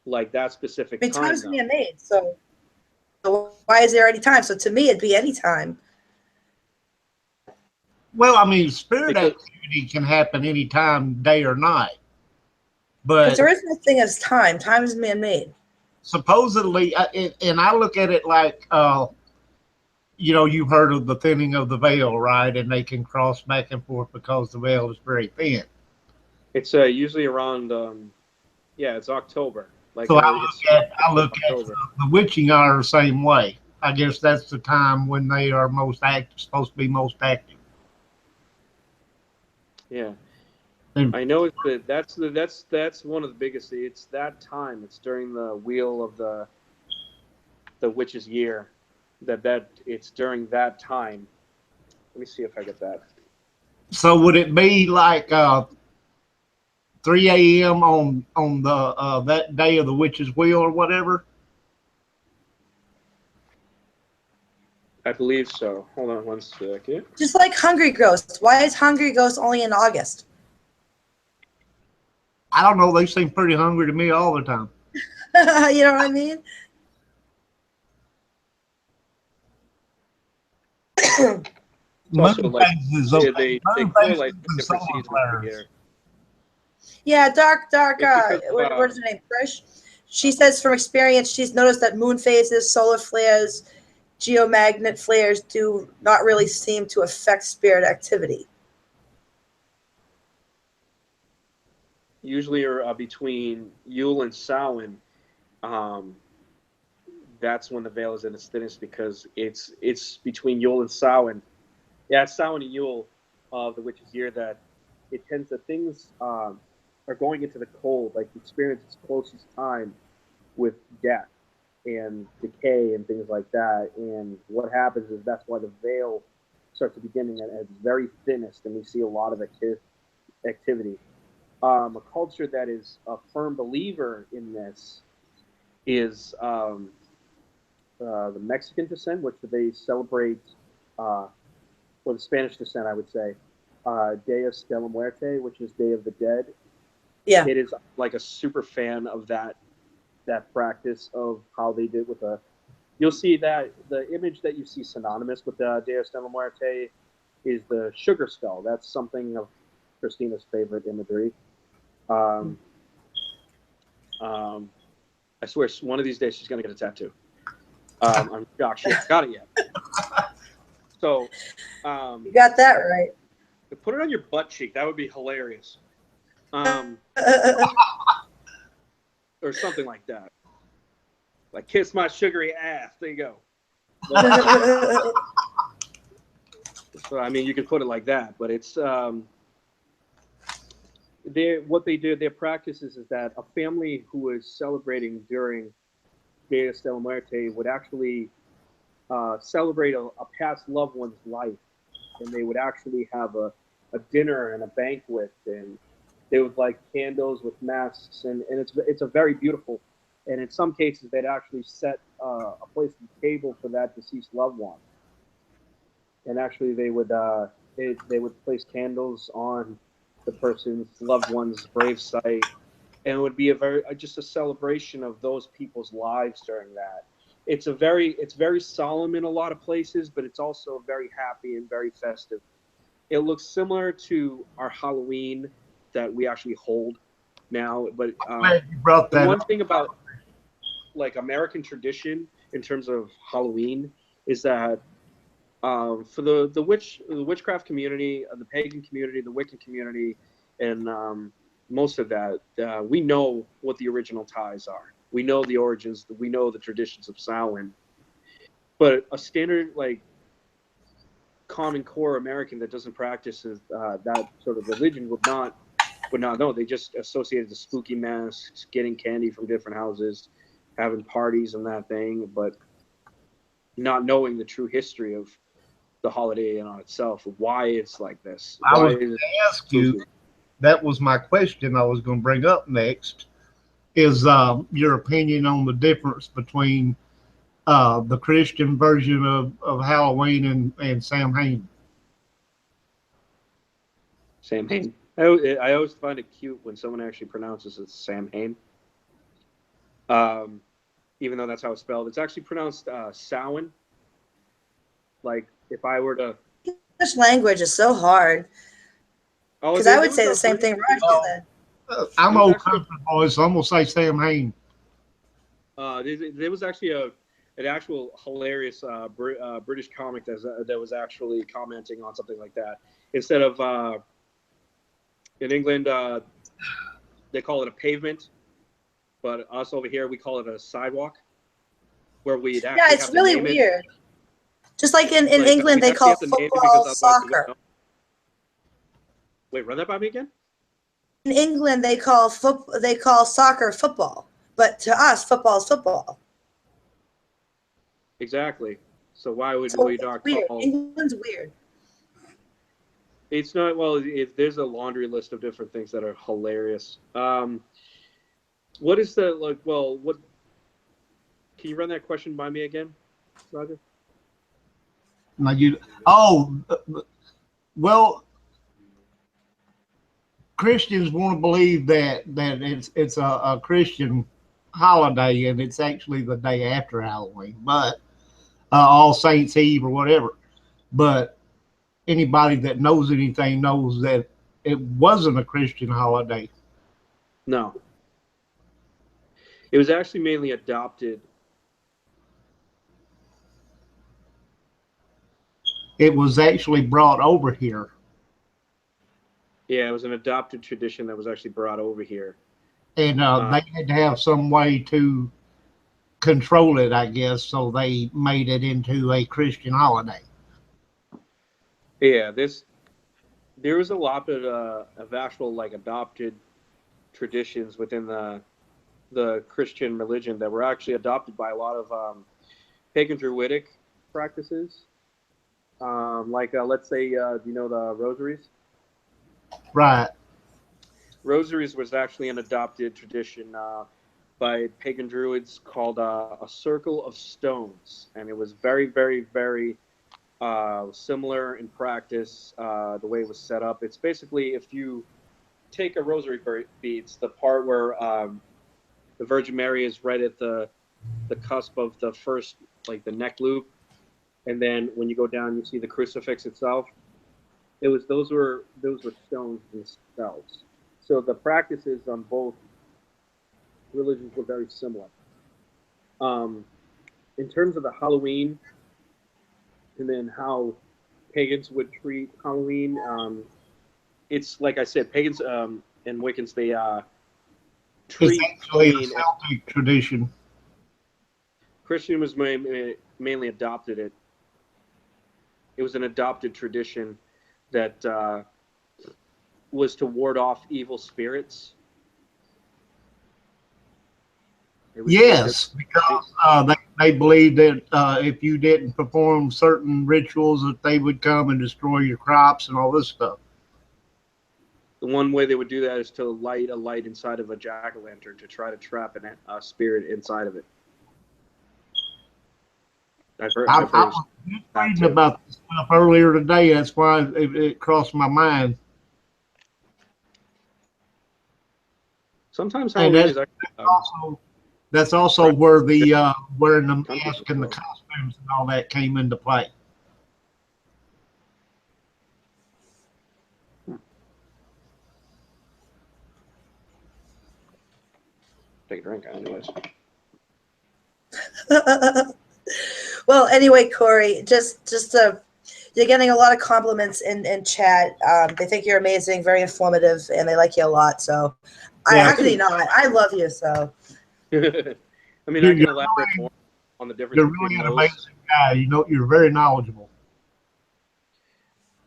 like that specific time? Time's being made, so why is there any time? So to me, it'd be any time. Well, I mean, spirit activity can happen anytime, day or night. But there is no thing as time. Time is man-made. Supposedly, and I look at it like, you've heard of the thinning of the veil, right? And they can cross back and forth because the veil is very thin. It's usually around, it's October. Like, so I look at the witching hour the same way. I guess that's the time when they are most active, supposed to be most active. Yeah. I know that's one of the biggest. It's that time. It's during the wheel of the witch's year. That it's during that time. Let me see if I get that. So would it be like 3 a.m. on the that day of the witch's wheel or whatever? I believe so. Hold on one second. Just like Hungry Ghost. Why is Hungry Ghost only in August? I don't know. They seem pretty hungry to me all the time. You know what I mean? It's also Moon like phases, they moon correlate phases with and different solar seasons of the flares. year. Yeah, dark. It's because of, What is her name? Trish. She says from experience, she's noticed that moon phases, solar flares, geomagnet flares do not really seem to affect spirit activity. usually are between Yule and Samhain. Um, that's when the veil is in its thinnest because it's between Yule and Samhain. Yeah, it's Samhain and Yule of the witch's year that it tends to things are going into the cold, like the experience its closest time with death and decay and things like that. And what happens is that's why the veil starts to beginning at its very thinnest, and we see a lot of activity. A culture that is a firm believer in this is the Mexican descent, which they celebrate, or the Spanish descent, I would say, Dias de la Muerte, which is Day of the Dead. Yeah. It is like a super fan of that practice of how they did with a. You'll see that the image that you see synonymous with the Dias de la Muerte is the sugar skull. That's something of Christina's favorite imagery. Um, um, I swear, one of these days she's gonna get a tattoo. I'm shocked she hasn't got it yet. So, You got that right. put it on your butt cheek. That would be hilarious. Or something like that. Like kiss my sugary ass. There you go. So I mean, you could put it like that, but it's what they do. Their practices is that a family who is celebrating during Dia de la Muerte would actually celebrate a past loved one's life, and they would actually have a dinner and a banquet, and they would light candles with masks, and it's a very beautiful. And in some cases, they'd actually set a place at the table for that deceased loved one, and actually they would place candles on the person's loved one's grave site, and it would be a very just a celebration of those people's lives during that. It's very solemn in a lot of places, but it's also very happy and very festive. It looks similar to our Halloween that we actually hold now, but Glad you brought the that one up. thing about like American tradition in terms of Halloween is that for the witchcraft community, the pagan community, the Wiccan community, and most of that, we know what the original ties are. We know the origins. We know the traditions of Samhain. But a standard like common core American that doesn't practice that sort of religion would not know. They just associated the spooky masks, getting candy from different houses, having parties and that thing, but not knowing the true history of the holiday in on itself, why it's like this, I why was going is it to ask you, spooky. that was my question I was going to bring up next, is your opinion on the difference between the Christian version of Halloween and Samhain. Sam Hain. I always find it cute when someone actually pronounces it Sam Hain. Um, Even though that's how it's spelled, it's actually pronounced Samhain. Like if I were to, English language is so hard oh, because I there would was say a the same British, thing Roger said. I'm there was old actually country boy, so I'm going to say Samhain. there was actually an actual hilarious British comic that was actually commenting on something like that. Instead of in England, they call it a pavement, but us over here we call it a sidewalk, where we'd Yeah, actually it's have to really name it. weird. Just like in Like England, we'd they actually call have to name it because football otherwise we wouldn't soccer. know. Wait, run that by me again. In England, they call soccer football, but to us, football is football. Exactly. So why would So we it's not weird. call? England's weird. It's not well. There's a laundry list of different things that are hilarious. What is the like? Well, what can you run that question by me again, Roger? Now you, oh, well, Christians want to believe that it's a Christian holiday and it's actually the day after Halloween, but All Saints Eve or whatever. But anybody that knows anything knows that it wasn't a Christian holiday. No, it was actually mainly adopted. It was actually brought over here. Yeah, it was an adopted tradition that was actually brought over here. And they had to have some way to control it, I guess, so they made it into a Christian holiday. Yeah, there was a lot of actual like adopted traditions within the Christian religion that were actually adopted by a lot of pagan druidic practices. Like let's say, do you know the rosaries? Right. Rosaries was actually an adopted tradition by pagan druids called a circle of stones, and it was very, very, very similar in practice. The way it was set up, it's basically if you take a rosary beads, the part where the Virgin Mary is right at the cusp of the first, like the neck loop, and then when you go down, you see the crucifix itself. It was those were stones themselves. So the practices on both religions were very similar. Um, in terms of the Halloween, and then how pagans would treat Halloween, it's like I said, pagans and Wiccans they It's treat actually a Halloween. Celtic tradition. Christian was mainly adopted it. It was an adopted tradition that was to ward off evil spirits. Yes, because they believed that if you didn't perform certain rituals, that they would come and destroy your crops and all this stuff. The one way they would do that is to light a light inside of a jack-o'-lantern to try to trap a spirit inside of it. I've heard I was just reading about this stuff earlier today. That's why it crossed my mind. Sometimes And Halloween is actually, that's also where the wearing the mask and the costumes and all that came into play. take a drink, anyways. Well, anyway, Corey, you're getting a lot of compliments in chat. They think you're amazing, very informative, and they like you a lot. So, how could he not? I love you. So, I mean, I can elaborate more on the difference You're between really an those. amazing guy. You know, you're very knowledgeable.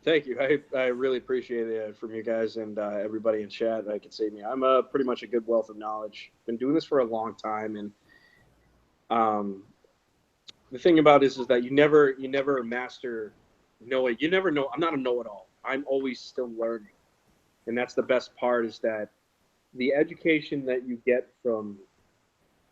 Thank you. I really appreciate it from you guys and everybody in chat that can see me. I'm pretty much a good wealth of knowledge. Been doing this for a long time, and the thing about this is that you never master know it. You never know. I'm not a know-it-all. I'm always still learning, and that's the best part. Is that the education that you get from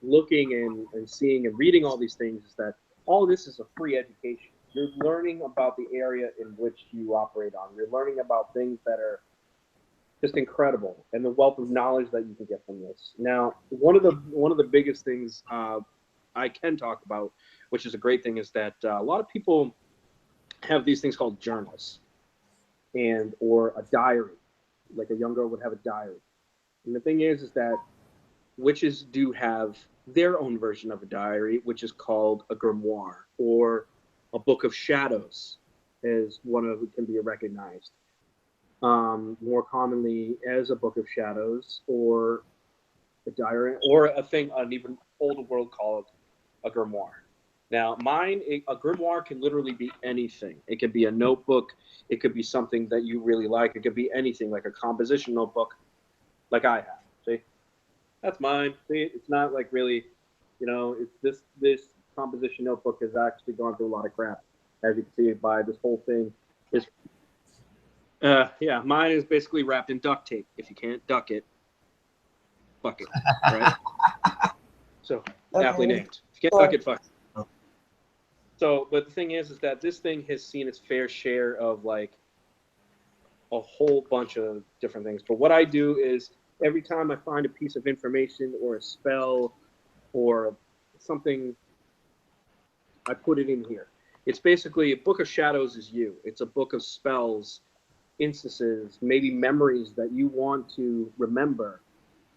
looking and seeing and reading all these things is that all this is a free education. You're learning about the area in which you operate on. You're learning about things that are just incredible, and the wealth of knowledge that you can get from this. Now, one of the biggest things I can talk about, which is a great thing, is that a lot of people have these things called journals, or a diary, like a young girl would have a diary. And the thing is that witches do have their own version of a diary, which is called a grimoire, or a book of shadows, as one of it can be recognized. More commonly as a book of shadows, or a diary, or an even older world called a grimoire. Now, a grimoire can literally be anything. It could be a notebook. It could be something that you really like. It could be anything, like a composition notebook, like I have. See, that's mine. See, it's not like really, it's this composition notebook has actually gone through a lot of crap, as you can see by this whole thing. Is yeah, mine is basically wrapped in duct tape. If you can't duck it, fuck it, right? So aptly named. If you can't duck it, fuck it. So, but the thing is that this thing has seen its fair share of like a whole bunch of different things. But what I do is every time I find a piece of information or a spell or something, I put it in here. It's basically a book of shadows is you. It's a book of spells, instances, maybe memories that you want to remember,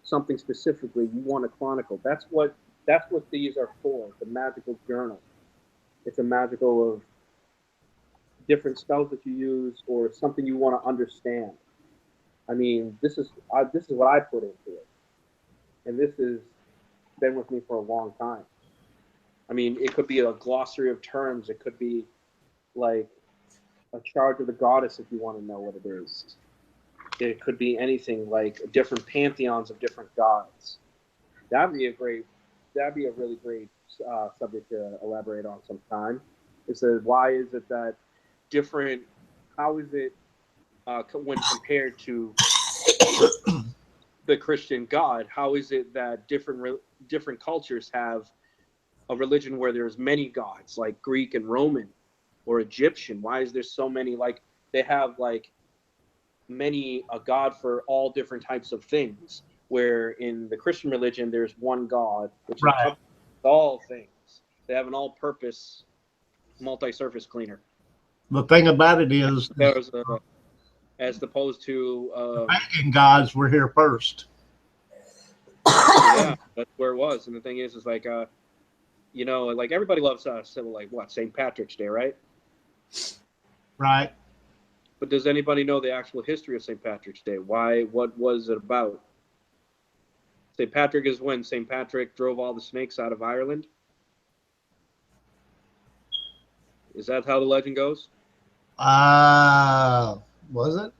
something specifically you want to chronicle. That's what these are for. The magical journal. It's a magical of different spells that you use or something you want to understand. I mean, this is what I put into it, and this has been with me for a long time. I mean, it could be a glossary of terms. It could be like a charge of the goddess if you want to know what it is. It could be anything like different pantheons of different gods. That'd be a great. That'd be a really great subject to elaborate on sometime. Is that why is it that different? How is it when compared to the Christian God? How is it that different cultures have a religion where there's many gods, like Greek and Roman or Egyptian? Why is there so many? Like they have like many a god for all different types of things. Where in the Christian religion, there's one God, which Right. encompasses all things. They have an all-purpose multi-surface cleaner. The thing about it is There's as opposed to pagan gods were here first. yeah, that's where it was. And the thing is like like everybody loves like what, St. Patrick's Day, right? Right. But does anybody know the actual history of St. Patrick's Day? Why? What was it about? St. Patrick is when St. Patrick drove all the snakes out of Ireland. Is that how the legend goes? Was it?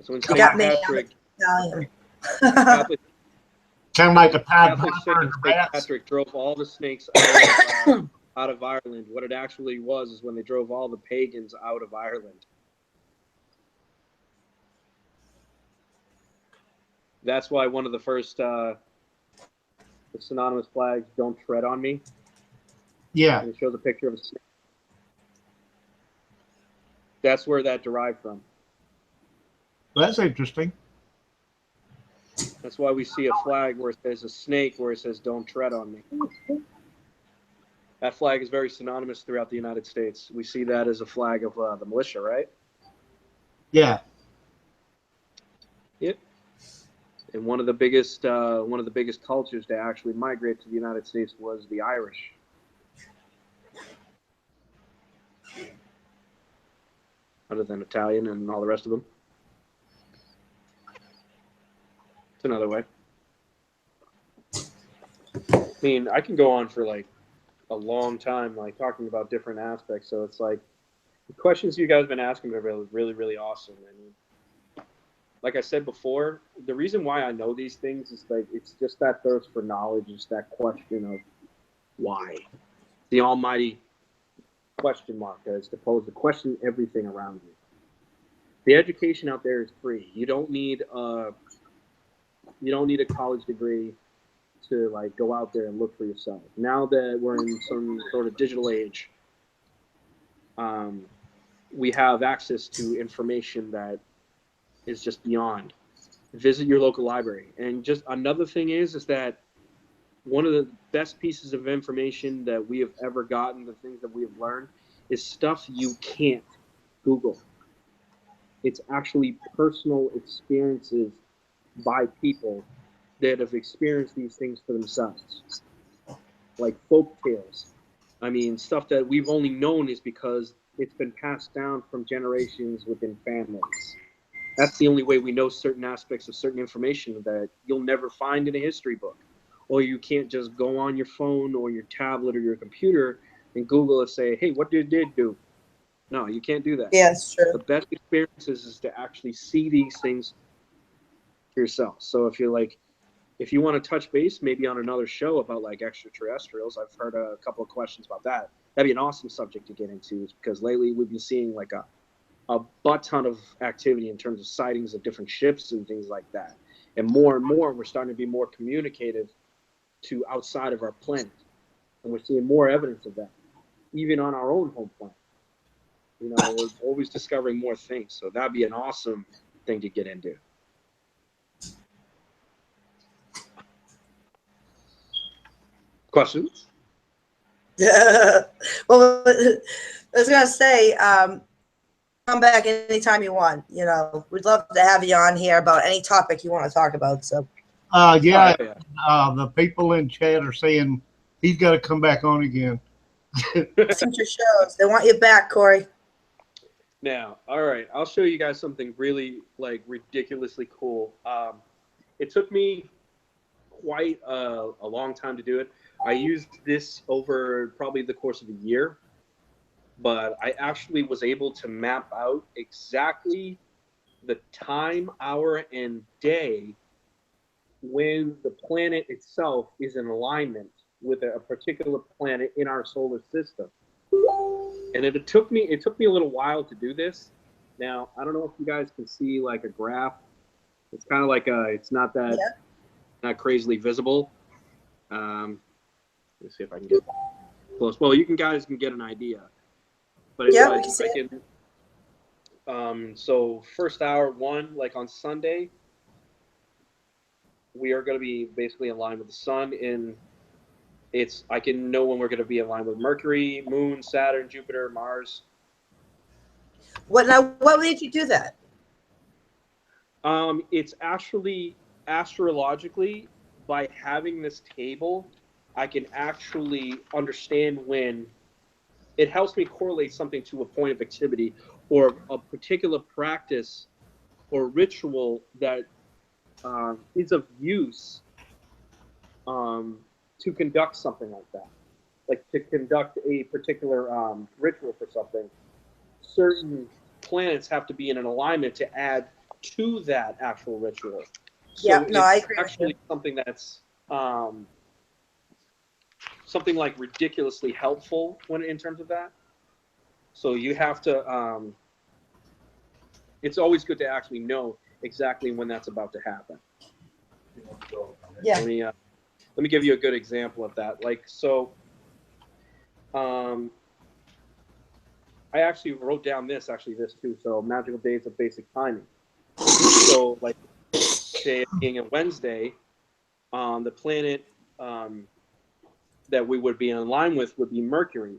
So when You St. got me. Patrick, Italian. Catholic, Kind of like a Pied Catholic said Piper that and St. rats. Patrick drove all the snakes out of Ireland. What it actually was is when they drove all the pagans out of Ireland. That's why one of the first the synonymous flags, "Don't tread on me," Yeah, and it shows a picture of a snake. That's where that derived from. that's interesting. That's why we see a flag where it says a snake, where it says "Don't tread on me." That flag is very synonymous throughout the United States. We see that as a flag of the militia, right? Yeah. Yep. And one of the biggest cultures to actually migrate to the United States was the Irish. Other than Italian and all the rest of them. It's another way. I mean, I can go on for like a long time, like talking about different aspects. So it's like the questions you guys have been asking are really, really, really awesome. I mean, like I said before, the reason why I know these things is like it's just that thirst for knowledge, it's that question of why. The almighty question mark as opposed to question everything around you. The education out there is free. You don't need a college degree to like go out there and look for yourself. Now that we're in some sort of digital age, we have access to information that is just beyond. Visit your local library. And just another thing is that one of the best pieces of information that we have ever gotten, the things that we have learned, is stuff you can't Google. It's actually personal experiences by people that have experienced these things for themselves, like folk tales. I mean, stuff that we've only known is because it's been passed down from generations within families. That's the only way we know certain aspects of certain information that you'll never find in a history book. Or you can't just go on your phone or your tablet or your computer and Google and say, hey, what did it do? No, you can't do that. Yeah, it's true. The best experiences is to actually see these things for yourself. So if you want to touch base maybe on another show about like extraterrestrials, I've heard a couple of questions about that. That'd be an awesome subject to get into because lately we've been seeing like a butt ton of activity in terms of sightings of different ships and things like that. And more we're starting to be more communicative to outside of our planet. And we're seeing more evidence of that, even on our own home planet. You know, we're always discovering more things. So that'd be an awesome thing to get into. Questions? Well, I was gonna say, come back anytime you want. You know, we'd love to have you on here about any topic you want to talk about. So, Yeah, Oh, yeah. the people in chat are saying he's got to come back on again. future shows, they want you back, Corey. Now, all right, I'll show you guys something really like ridiculously cool. It took me quite a long time to do it. I used this over probably the course of a year, but I actually was able to map out exactly the time, hour, and day when the planet itself is in alignment with a particular planet in our solar system. And it took me a little while to do this. Now, I don't know if you guys can see like a graph. It's kind of like it's not that Yeah. not crazily visible. Let's see if I can get close. Well, you guys can get an idea. But it's Yeah, we like can see I it. can so first hour one, like on Sunday, we are going to be basically in line with the sun. In it's I can know when we're going to be in line with Mercury, Moon, Saturn, Jupiter, Mars. What now? What made you do that? It's actually astrologically, by having this table, I can actually understand when it helps me correlate something to a point of activity or a particular practice or ritual that is of use um, to conduct something like that. Like to conduct a particular ritual for something, certain planets have to be in an alignment to add to that actual ritual. So Yeah, no, I it's agree with you. actually something that's something like ridiculously helpful when in terms of that. So you have to. It's always good to actually know exactly when that's about to happen. Yeah. Let me give you a good example of that. Like so, um, I actually wrote down this too. So magical days of basic timing. So like say being a Wednesday, the planet um, that we would be in line with would be Mercury.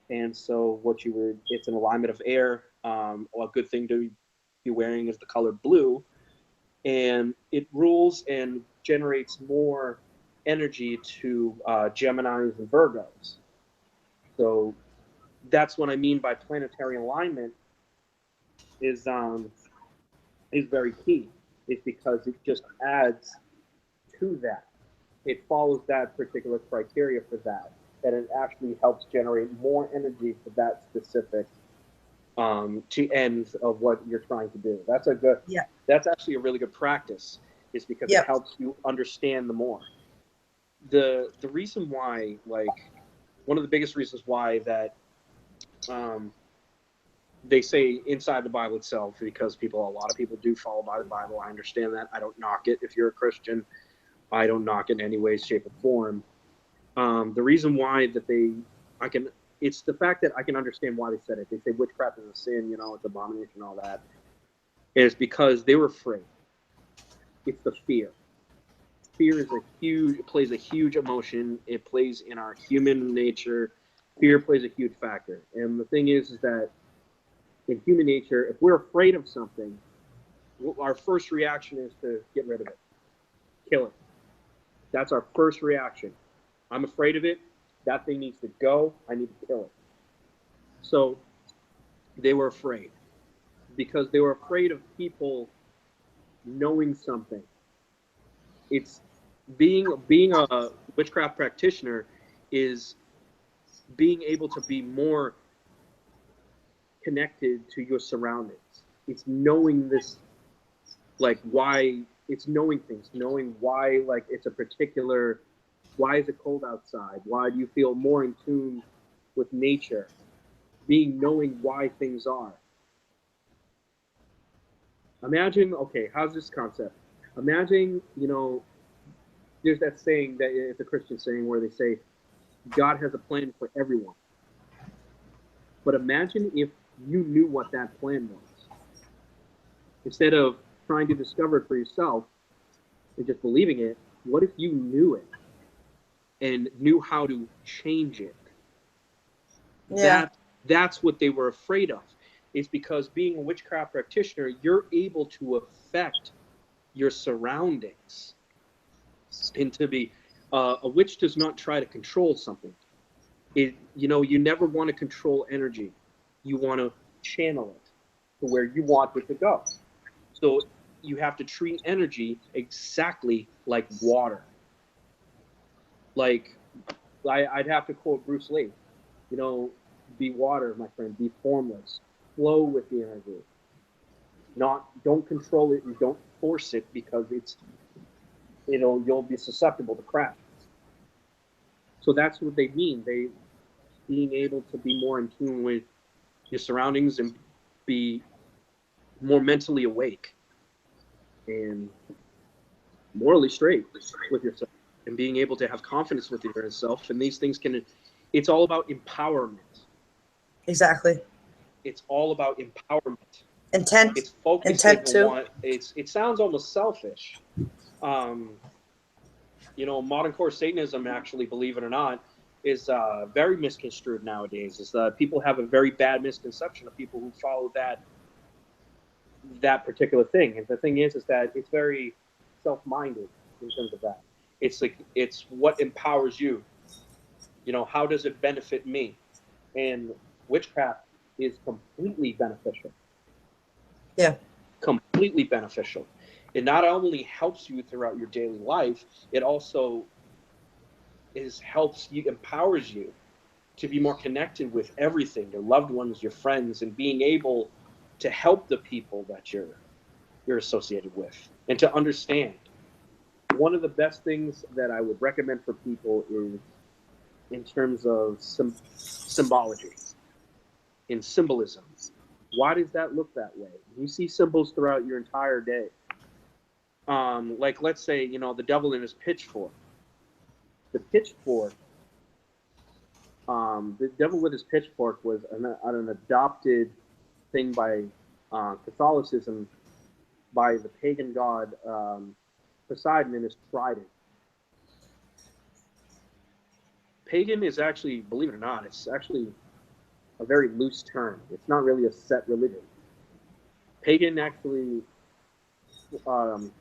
And so what you would, it's an alignment of air. A good thing to be wearing is the color blue, and it rules and generates more energy to Geminis and Virgos. So that's what I mean by planetary alignment is um, is very key. Is because it just adds to that. It follows that particular criteria for that, and it actually helps generate more energy for that specific to end of what you're trying to do. Yeah. That's actually a really good practice, is because it Yep. helps you understand the more. The reason why, like one of the biggest reasons why that um, they say inside the Bible itself, because a lot of people do follow by the Bible. I understand that. I don't knock it. If you're a Christian, I don't knock it in any way, shape, or form. The reason why that I can, it's the fact that I can understand why they said it. They say witchcraft is a sin, it's abomination, all that. Is because they were afraid. It's the fear. Fear is plays a huge emotion. It plays in our human nature. Fear plays a huge factor. And the thing is that in human nature, if we're afraid of something, our first reaction is to get rid of it, kill it. That's our first reaction. I'm afraid of it. That thing needs to go. I need to kill it. So they were afraid because they were afraid of people knowing something. It's being a witchcraft practitioner is being able to be more connected to your surroundings. It's knowing this, like why it's knowing things, knowing why like it's a particular, why is it cold outside? Why do you feel more in tune with nature? Being knowing why things are. Imagine, okay, how's this concept? Imagine, there's that saying that it's a Christian saying where they say God has a plan for everyone. But imagine if you knew what that plan was. Instead of trying to discover it for yourself and just believing it, what if you knew it and knew how to change it? Yeah. That's what they were afraid of. It's because being a witchcraft practitioner, you're able to affect your surroundings. And to be a witch does not try to control something. You never want to control energy. You want to channel it to where you want it to go. So you have to treat energy exactly like water. Like I'd have to quote Bruce Lee, be water, my friend, be formless, flow with the energy. Don't control it and don't force it because you'll be susceptible to crashes. So that's what they mean. They being able to be more in tune with your surroundings and be more mentally awake and morally straight with yourself and being able to have confidence with yourself. And these things it's all about empowerment. Exactly. It's all about empowerment. Intent. It's focusing Intent on too. it sounds almost selfish. Modern core Satanism, actually, believe it or not, is very misconstrued nowadays. Is people have a very bad misconception of people who follow that particular thing. And the thing is that it's very self-minded in terms of that. It's what empowers you. How does it benefit me? And witchcraft is completely beneficial. Yeah. Completely beneficial. It not only helps you throughout your daily life, it also helps you, empowers you to be more connected with everything, your loved ones, your friends, and being able to help the people that you're associated with and to understand. One of the best things that I would recommend for people is in terms of symbology, in symbolism. Why does that look that way? You see symbols throughout your entire day. Like let's say, the devil in his pitchfork. The pitchfork, the devil with his pitchfork was an adopted thing by Catholicism by the pagan god Poseidon and his trident. Pagan is actually, believe it or not, it's actually a very loose term. It's not really a set religion. Pagan actually um,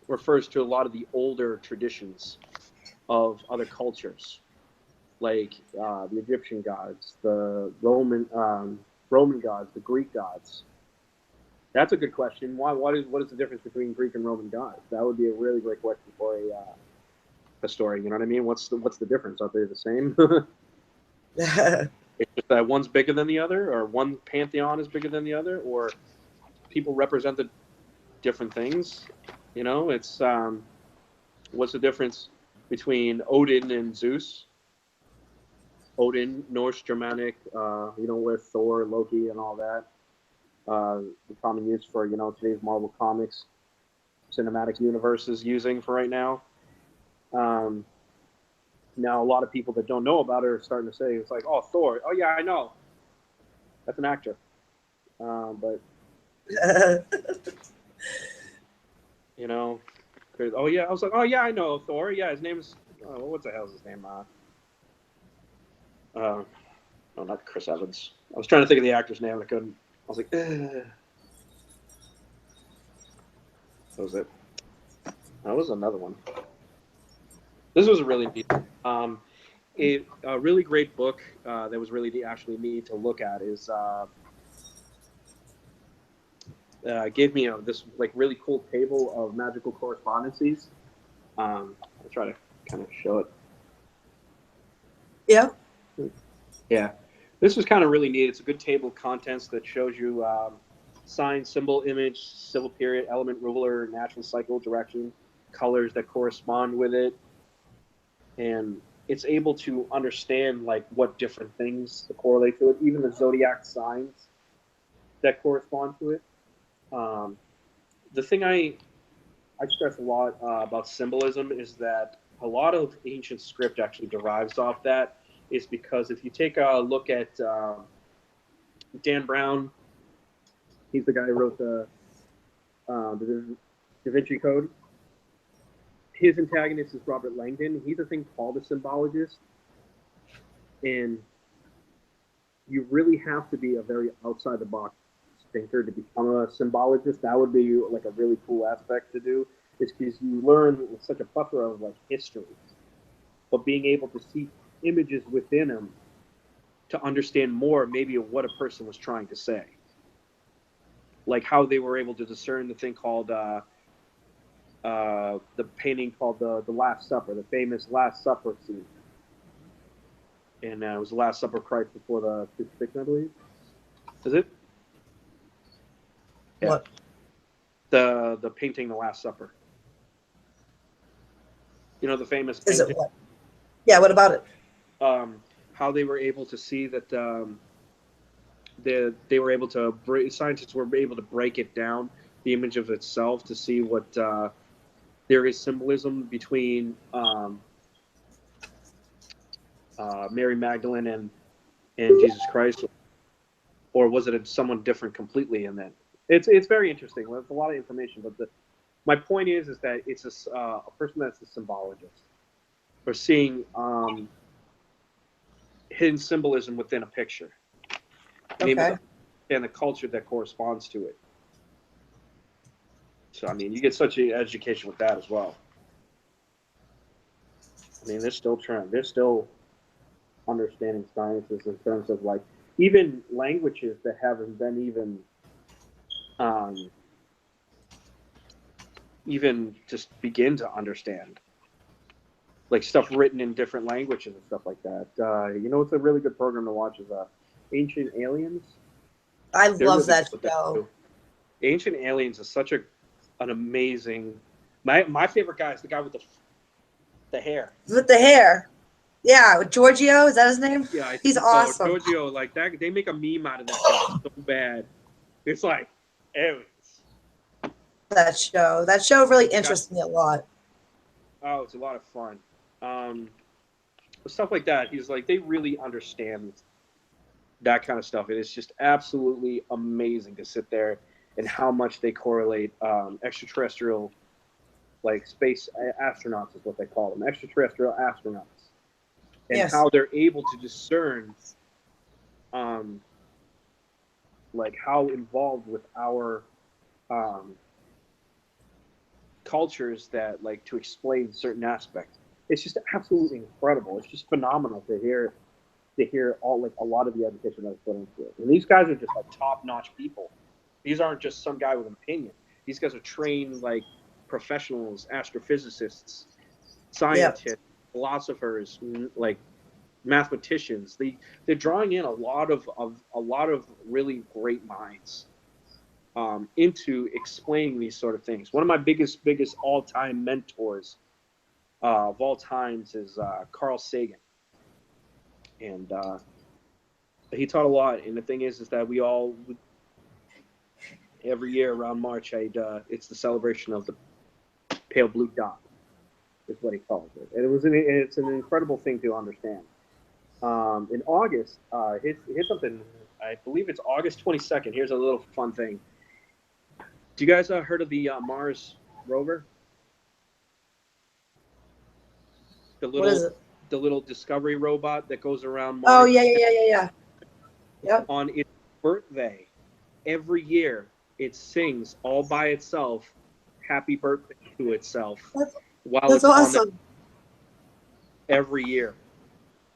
refers to a lot of the older traditions of other cultures, like the Egyptian gods, the Roman gods, the Greek gods. That's a good question. What is the difference between Greek and Roman gods? That would be a really great question for a story. You know what I mean? What's the difference? Are they the same? It's just that one's bigger than the other, or one pantheon is bigger than the other, or people represent the different things. It's what's the difference between Odin and Zeus? Odin, Norse, Germanic, with Thor, Loki, and all that. The common use for today's Marvel Comics cinematic universe is using for right now. Now a lot of people that don't know about it are starting to say it's like, oh, Thor. Oh yeah, I know. That's an actor. But oh yeah, I was like, oh yeah, I know Thor. Yeah, his name's what's the hell's his name? No, not Chris Evans. I was trying to think of the actor's name. I couldn't. I was like, that was it. That was another one. This was a really neat. A really great book that was really actually neat to look at is gave me this like really cool table of magical correspondences. I'll try to kind of show it. Yeah. Yeah, this was kind of really neat. It's a good table of contents that shows you sign, symbol, image, civil period, element, ruler, natural cycle, direction, colors that correspond with it, and it's able to understand like what different things to correlate to it, even the zodiac signs that correspond to it. The thing I stress a lot about symbolism is that a lot of ancient script actually derives off that. Is because if you take a look at Dan Brown, he's the guy who wrote the Da Vinci Code. His antagonist is Robert Langdon. He's a thing called a symbologist, and you really have to be a very outside the box thinker to become a symbologist. That would be like a really cool aspect to do. Is because you learn such a plethora of like history, but being able to see images within them to understand more maybe of what a person was trying to say, like how they were able to discern the thing called the painting called the Last Supper, the famous Last Supper scene, and it was the Last Supper of Christ before the crucifixion, I believe. Is it? Yeah. What? The painting, the Last Supper. You know, the famous Is painting. it what? Yeah. What about it? How they were able to see that they were able to scientists were able to break it down, the image of itself, to see what there is symbolism between Mary Magdalene and Jesus Christ, or was it someone different completely? And then it's very interesting. There's a lot of information, but my point is that it's a person that's a symbologist, or seeing hidden symbolism within a picture, and able Okay. to understand the culture that corresponds to it. So I mean, you get such an education with that as well. I mean, they're still trying. They're still understanding sciences in terms of like even languages that haven't been um, even just begin to understand, like stuff written in different languages and stuff like that. You know, it's a really good program to watch is Ancient Aliens. I They're love really good that with that show. too. Ancient Aliens is such an amazing. My favorite guy is the guy with the hair. With the hair. Yeah, with Giorgio, is that his name? Yeah, I He's think so. awesome. Giorgio, like that, they make a meme out of that guy so bad. It's like aliens. That show really The guy, interests me a lot. oh, it's a lot of fun. Um, Stuff like that. He's like, they really understand that kind of stuff. It is just absolutely amazing to sit there and how much they correlate extraterrestrial, like space astronauts is what they call them, extraterrestrial astronauts, and Yes. how they're able to discern, um, like how involved with our um, cultures that like to explain certain aspects. It's just absolutely incredible. It's just phenomenal to hear all like a lot of the education that's put into it. And these guys are just like top notch people. These aren't just some guy with an opinion. These guys are trained like professionals, astrophysicists, Yeah. scientists, philosophers, like mathematicians. They're drawing in a lot of really great minds into explaining these sort of things. One of my biggest all time mentors of all times is Carl Sagan, and he taught a lot. And the thing is that we all every year around March, it's the celebration of the pale blue dot, is what he calls it. And it's an incredible thing to understand. In August, here's something. I believe it's August 22nd. Here's a little fun thing. Do you guys heard of the Mars rover? What is it? The little discovery robot that goes around Oh, Mars. yeah. Yep. On its birthday, every year it sings all by itself "Happy Birthday" to itself That's, while that's it's on there awesome. every year.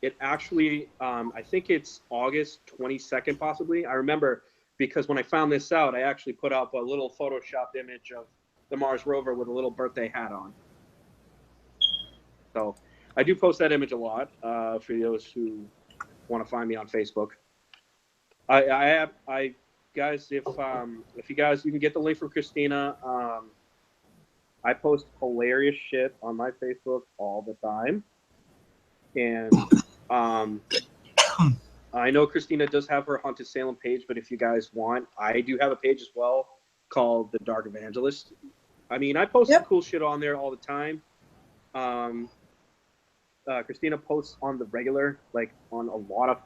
It actually, I think it's August 22nd, possibly. I remember because when I found this out, I actually put up a little photoshopped image of the Mars rover with a little birthday hat on. So I do post that image a lot for those who want to find me on Facebook. I guys, if you guys, you can get the link from Christina. I post hilarious shit on my Facebook all the time, and I know Christina does have her Haunted Salem page, but if you guys want, I do have a page as well called The Dark Evangelist. I mean, I post some Yep. cool shit on there all the time. Christina posts on the regular, like on a lot of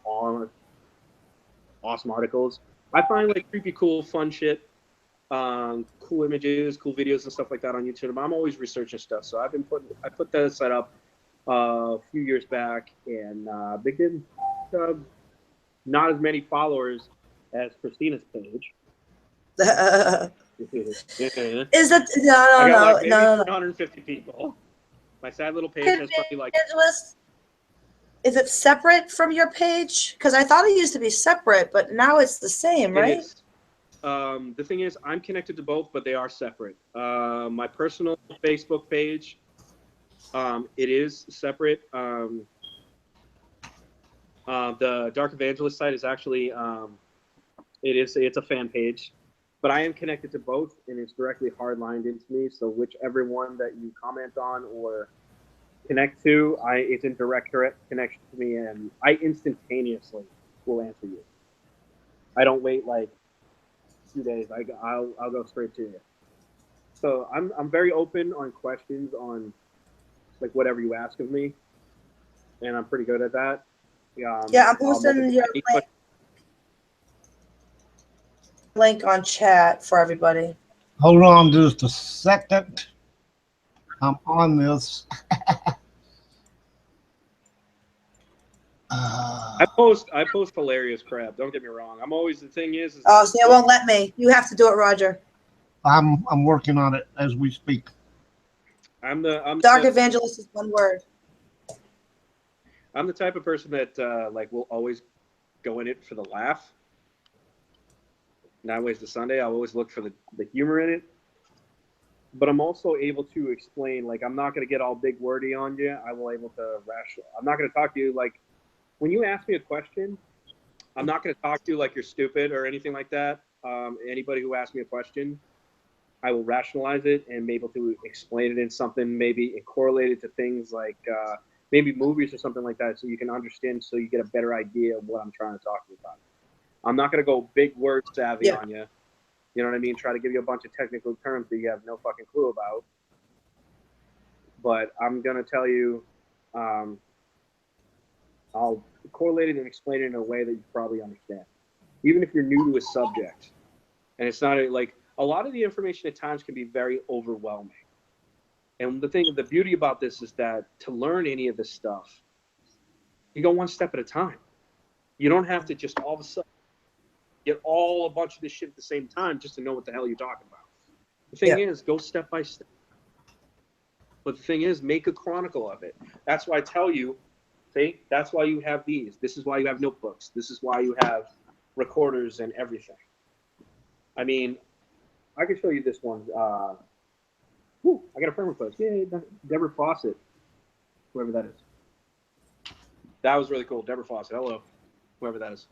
awesome articles. I find like creepy, cool, fun shit, cool images, cool videos, and stuff like that on YouTube. I'm always researching stuff, so I put that set up a few years back, and begin not as many followers as Christina's page. Is I it no got like no no maybe no no 350 people. My sad little page no. has probably like. Evangelist, is it separate from your page? Because I thought it used to be separate, but now it's the same, It right? is. The thing is, I'm connected to both, but they are separate. My personal Facebook page, it is separate. The Dark Evangelist site is actually, it's a fan page, but I am connected to both, and it's directly hardlined into me. So whichever one that you comment on or connect to, it's in direct connection to me, and I instantaneously will answer you. I don't wait like 2 days. I'll go straight to you. So I'm very open on questions on like whatever you ask of me, and I'm pretty good at that. Yeah, I'm I'll posting your multitask. link on chat for everybody. Hold on just a second. I'm on this. I post hilarious crap. Don't get me wrong. I'm always the thing is Oh, so it won't let me. You have to do it, Roger. I'm working on it as we speak. I'm the Dark Evangelist is one word. I'm the type of person that like will always go in it for the laugh. Not waste the Sunday. I'll always look for the humor in it. But I'm also able to explain. Like I'm not going to get all big wordy on you. I will able to rational. I'm not going to talk to you like when you ask me a question. I'm not going to talk to you like you're stupid or anything like that. Anybody who asks me a question, I will rationalize it and be able to explain it in something maybe correlated to things like maybe movies or something like that, so you can understand, so you get a better idea of what I'm trying to talk to you about. I'm not going to go big word savvy on you. You know what I mean? Try to give you a bunch of technical terms that you have no fucking clue about. But I'm going to tell you, I'll correlate it and explain it in a way that you probably understand. Even if you're new to a subject. And it's not like a lot of the information at times can be very overwhelming. And the beauty about this is that to learn any of this stuff, you go one step at a time. You don't have to just all of a sudden get a bunch of this shit at the same time just to know what the hell you're talking about. The thing is, go step by step. But the thing is, make a chronicle of it. That's why I tell you, see, that's why you have these. This is why you have notebooks. This is why you have recorders and everything. I mean, I can show you this one. I got a friend request. Yay, Deborah Fawcett, whoever that is. That was really cool. Deborah Fawcett. Hello, whoever that is.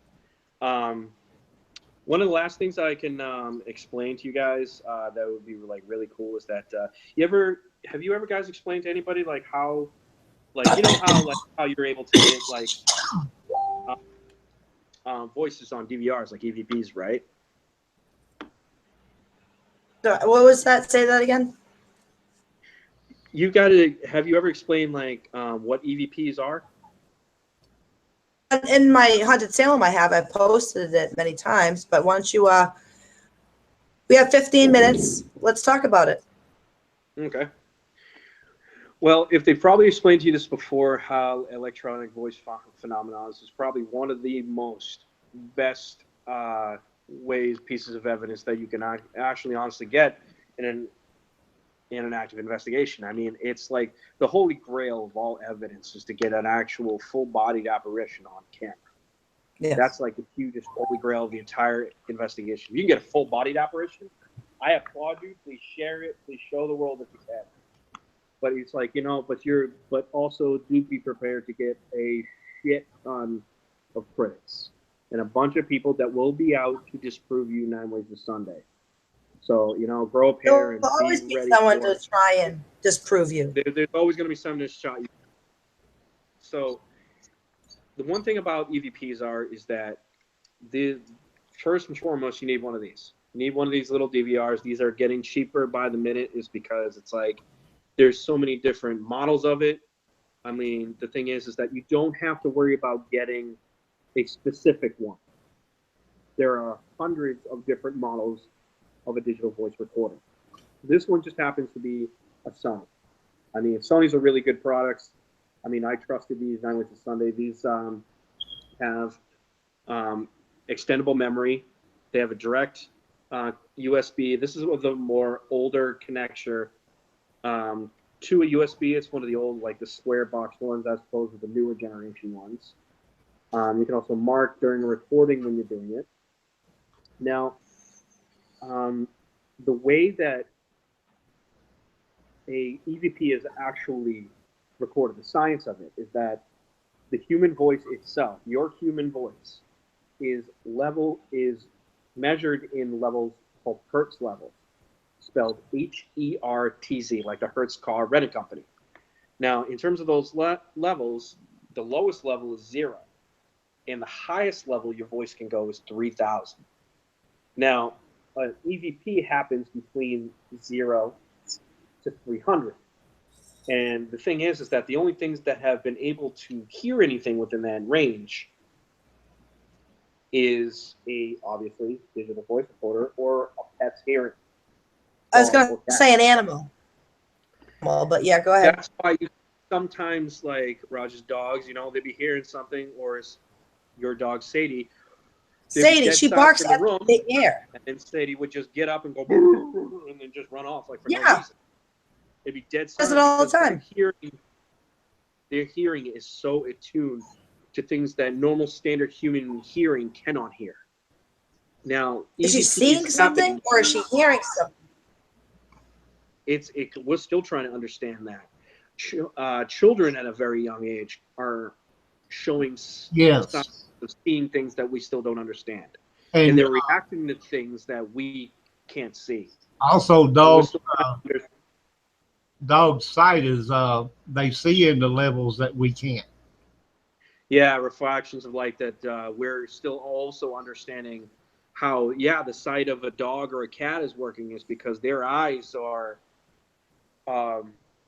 One of the last things I can explain to you guys that would be like really cool is that have you ever guys explained to anybody like how, like, you know how you're able to get like voices on DVRs like EVPs, right? What was that? Say that again. Have you ever explained like what EVPs are? In my Haunted Salem, I've posted it many times, but why don't you, we have 15 minutes. Let's talk about it. Okay. Well, if they've probably explained to you this before, how electronic voice phenomenon is probably one of the best pieces of evidence that you can actually honestly get in an active investigation. I mean, it's like the holy grail of all evidence is to get an actual full-bodied apparition on camera. Yes. That's like the hugest holy grail of the entire investigation. If you can get a full-bodied apparition, I applaud you. Please share it. Please show the world if you can. But it's like, but also do be prepared to get a shit ton of critics and a bunch of people that will be out to disprove you 9 ways to Sunday. So, grow up hair and there'll always be someone to try and disprove you. There's always going to be someone to shot you. So, the one thing about EVPs is that first and foremost, you need one of these. You need one of these little DVRs. These are getting cheaper by the minute, is because it's like there's so many different models of it. I mean, the thing is that you don't have to worry about getting a specific one. There are hundreds of different models of a digital voice recorder. This one just happens to be a Sony. I mean, Sony's are really good products. I mean, I trusted these 9 ways to Sunday. These have extendable memory. They have a direct USB. This is the more older connector to a USB. It's one of the old, like the square box ones, as opposed to the newer generation ones. You can also mark during a recording when you're doing it. Now, the way that a EVP is actually recorded, the science of it is that the human voice itself, your human voice, is measured in levels called Hertz levels, spelled Hertz, like the Hertz car rental company. Now, in terms of those levels, the lowest level is 0, and the highest level your voice can go is 3,000. Now, an EVP happens between 0 to 300. And the thing is that the only things that have been able to hear anything within that range is obviously digital voice recorder or a pet's hearing. I was going to say an animal. Well, but yeah, go ahead. That's why you sometimes, like Roger's dogs, they be hearing something, or is your dog Sadie? Sadie, she barks at the air. And then Sadie would just get up and go and then just run off like for no reason. It'd be dead silent. Does it all the time. Their hearing is so attuned to things that normal standard human hearing cannot hear. Now, is she seeing something or is she hearing something? We're still trying to understand that. Children at a very young age are showing signs of seeing things that we still don't understand, and they're reacting to things that we can't see. Also, dogs' sight is they see in the levels that we can't. Yeah, refractions of light that we're still also understanding how, the sight of a dog or a cat is working is because their eyes are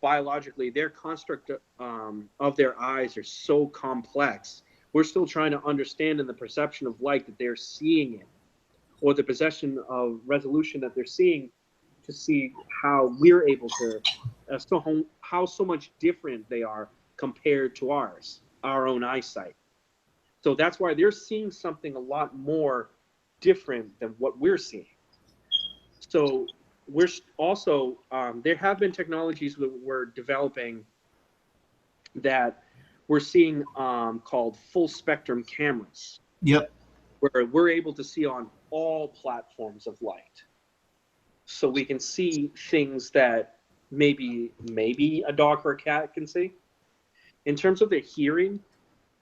biologically, their construct of their eyes are so complex. We're still trying to understand in the perception of light that they're seeing it, or the possession of resolution that they're seeing, to see how we're able to, how so much different they are compared to our own eyesight. So that's why they're seeing something a lot more different than what we're seeing. So we're also, there have been technologies that we're developing that we're seeing called full spectrum cameras. Yep. Where we're able to see on all platforms of light. So we can see things that maybe a dog or a cat can see. In terms of the hearing,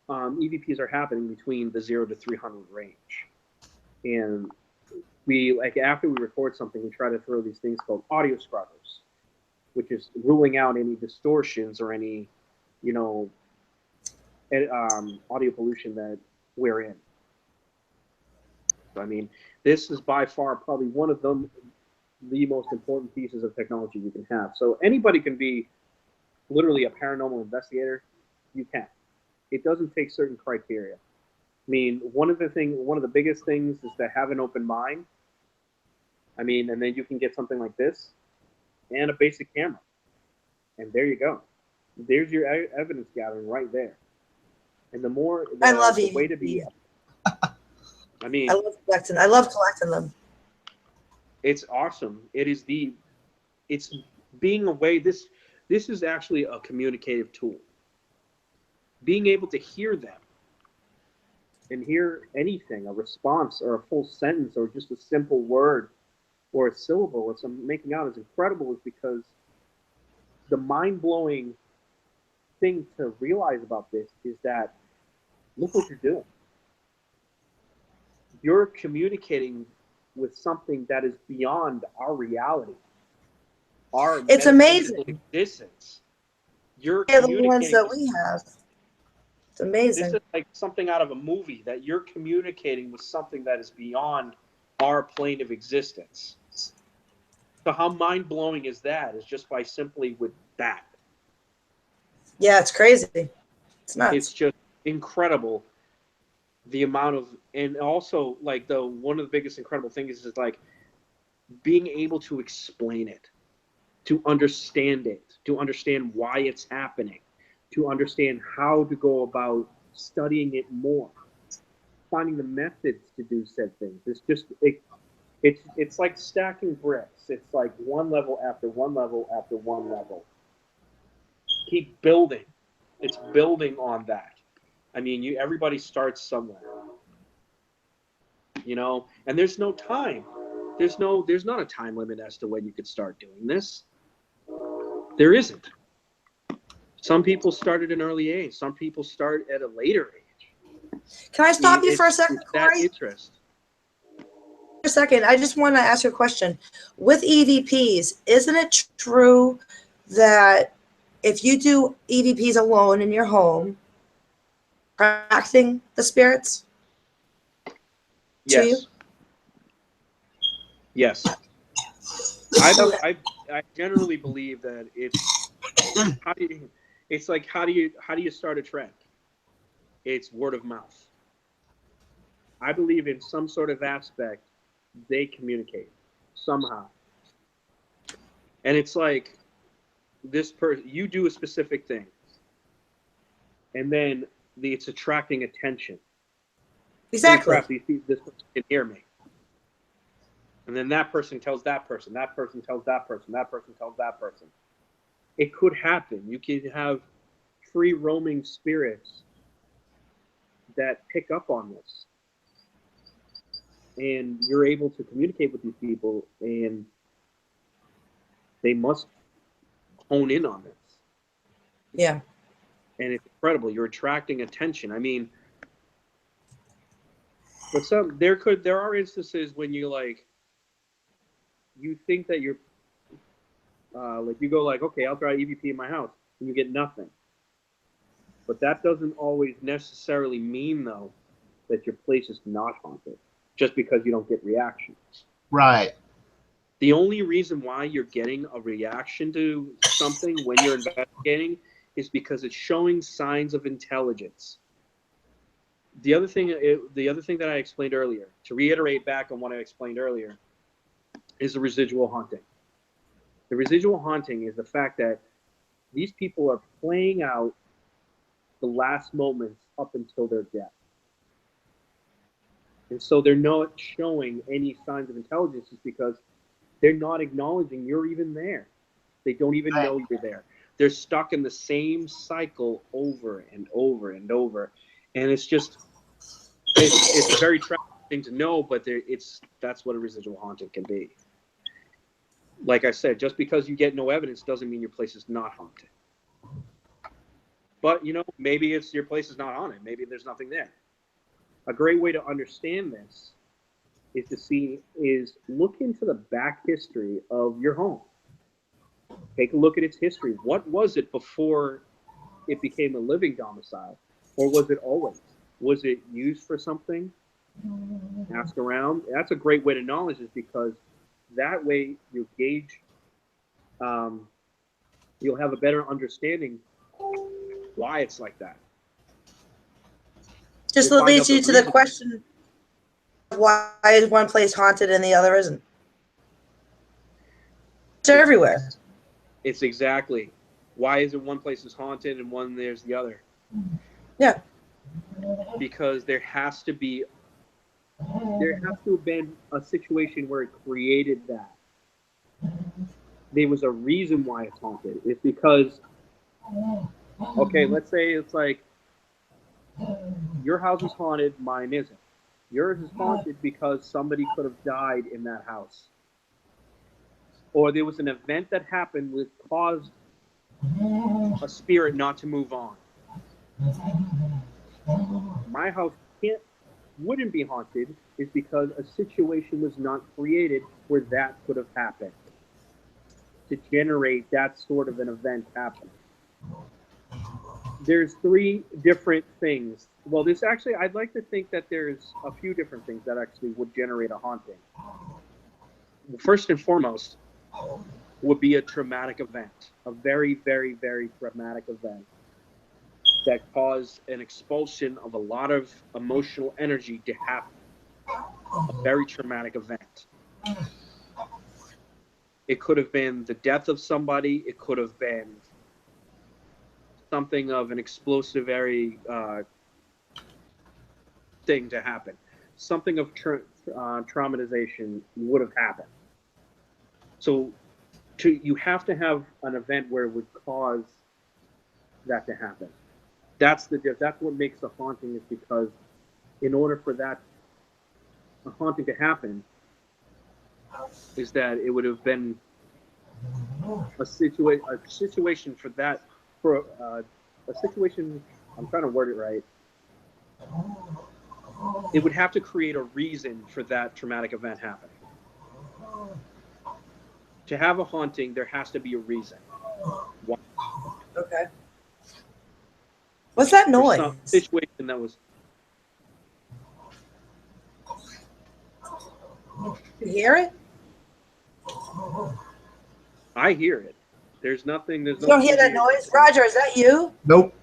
EVPs are happening between the 0 to 300 range. And after we record something, we try to throw these things called audio scrubbers, which is ruling out any distortions or any, audio pollution that we're in. I mean, this is by far probably one of the most important pieces of technology you can have. So anybody can be literally a paranormal investigator. You can. It doesn't take certain criteria. I mean, one of the biggest things is to have an open mind. I mean, and then you can get something like this and a basic camera. And there you go. There's your evidence gathering right there. And I love the way to be. I mean, I love collecting them. It's awesome. It's being away. This is actually a communicative tool. Being able to hear them and hear anything, a response or a full sentence or just a simple word or a syllable or some making out is incredible, is because the mind-blowing thing to realize about this is that look what you're doing. You're communicating with something that is beyond our reality. It's amazing. Existence. You're the ones that we have. It's amazing. This is like something out of a movie, that you're communicating with something that is beyond our plane of existence. So how mind-blowing is that? Is just by simply with that. Yeah, it's crazy. It's nuts. It's just incredible. The amount of, and also like one of the biggest incredible things is like being able to explain it, to understand it, to understand why it's happening, to understand how to go about studying it more. finding the methods to do said things. It's like stacking bricks. It's like one level after one level after one level. Keep building. It's building on that. I mean, everybody starts somewhere, you know, and there's no time. There's not a time limit as to when you could start doing this. There isn't. Some people start at an early age. Some people start at a later age. Can I stop you for a second, It's that Corey? interest. For a second, I just want to ask you a question. With EVPs, isn't it true that if you do EVPs alone in your home, attracting the spirits to you? Yes. I generally believe that it's like how do you start a trend? It's word of mouth. I believe in some sort of aspect they communicate somehow. And it's like this person, you do a specific thing, and then it's attracting attention. Exactly. Crap, this person can hear me. And then that person tells that person, that person tells that person, that person tells that person. It could happen. You can have free roaming spirits that pick up on this. And you're able to communicate with these people, and they must hone in on this. Yeah. And it's incredible. You're attracting attention. I mean, but there are instances when you think that you're like you go like, okay, I'll try EVP in my house, and you get nothing. But that doesn't always necessarily mean though that your place is not haunted, just because you don't get reactions. Right. The only reason why you're getting a reaction to something when you're investigating is because it's showing signs of intelligence. The other thing that I explained earlier, to reiterate back on what I explained earlier, is the residual haunting. The residual haunting is the fact that these people are playing out the last moments up until their death. And so they're not showing any signs of intelligence is because they're not acknowledging you're even there. They don't even know you're there. They're stuck in the same cycle over and over and over. And it's a very tragic thing to know, but that's what a residual haunting can be. Like I said, just because you get no evidence doesn't mean your place is not haunted. But, maybe your place is not haunted. Maybe there's nothing there. A great way to understand this is look into the back history of your home. Take a look at its history. What was it before it became a living domicile? Or was it always? Was it used for something? Ask around. That's a great way to knowledge is because that way you gauge, you'll have a better understanding why it's like that. Just leads you to the question, why is one place haunted and the other isn't? It's everywhere. It's exactly. Why is it one place is haunted and one there's the other? Yeah. Because there has to have been a situation where it created that. There was a reason why it's haunted. It's because, okay, let's say it's like your house is haunted, mine isn't. Yours is haunted because somebody could have died in that house. Or there was an event that happened that caused a spirit not to move on. My house wouldn't be haunted is because a situation was not created where that could have happened to generate that sort of an event happening. There's three different things. Well, I'd like to think that there's a few different things that actually would generate a haunting. First and foremost would be a traumatic event, a very, very, very traumatic event that caused an expulsion of a lot of emotional energy to happen. A very traumatic event. It could have been the death of somebody. It could have been something of an explosive, very thing to happen. Something of traumatization would have happened. So you have to have an event where it would cause that to happen. That's what makes the haunting, is because in order for that a haunting to happen, is that it would have been a situation for that for a situation. I'm trying to word it right. It would have to create a reason for that traumatic event happening. To have a haunting, there has to be a reason. Why? Okay. What's that For noise? some situation that was. You hear it? I hear it. There's nothing. There's You don't hear that TV. noise? Roger, is that you? Nope.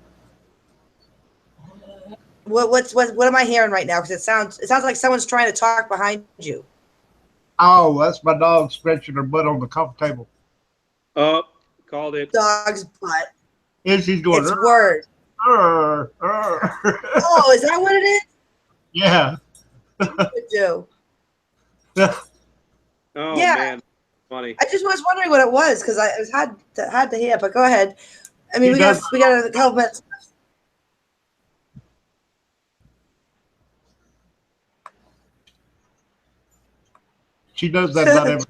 What am I hearing right now? Because it sounds like someone's trying to talk behind you. Oh, that's my dog scratching her butt on the coffee table. Oh, called it. Dog's butt. And she's going, It's word. "Arr, arr." Oh, is that what it is? Yeah. It do. Oh Yeah. man, funny. I just was wondering what it was because it was hard to hear. But go ahead. I mean, He we got does. a couple minutes. She does that about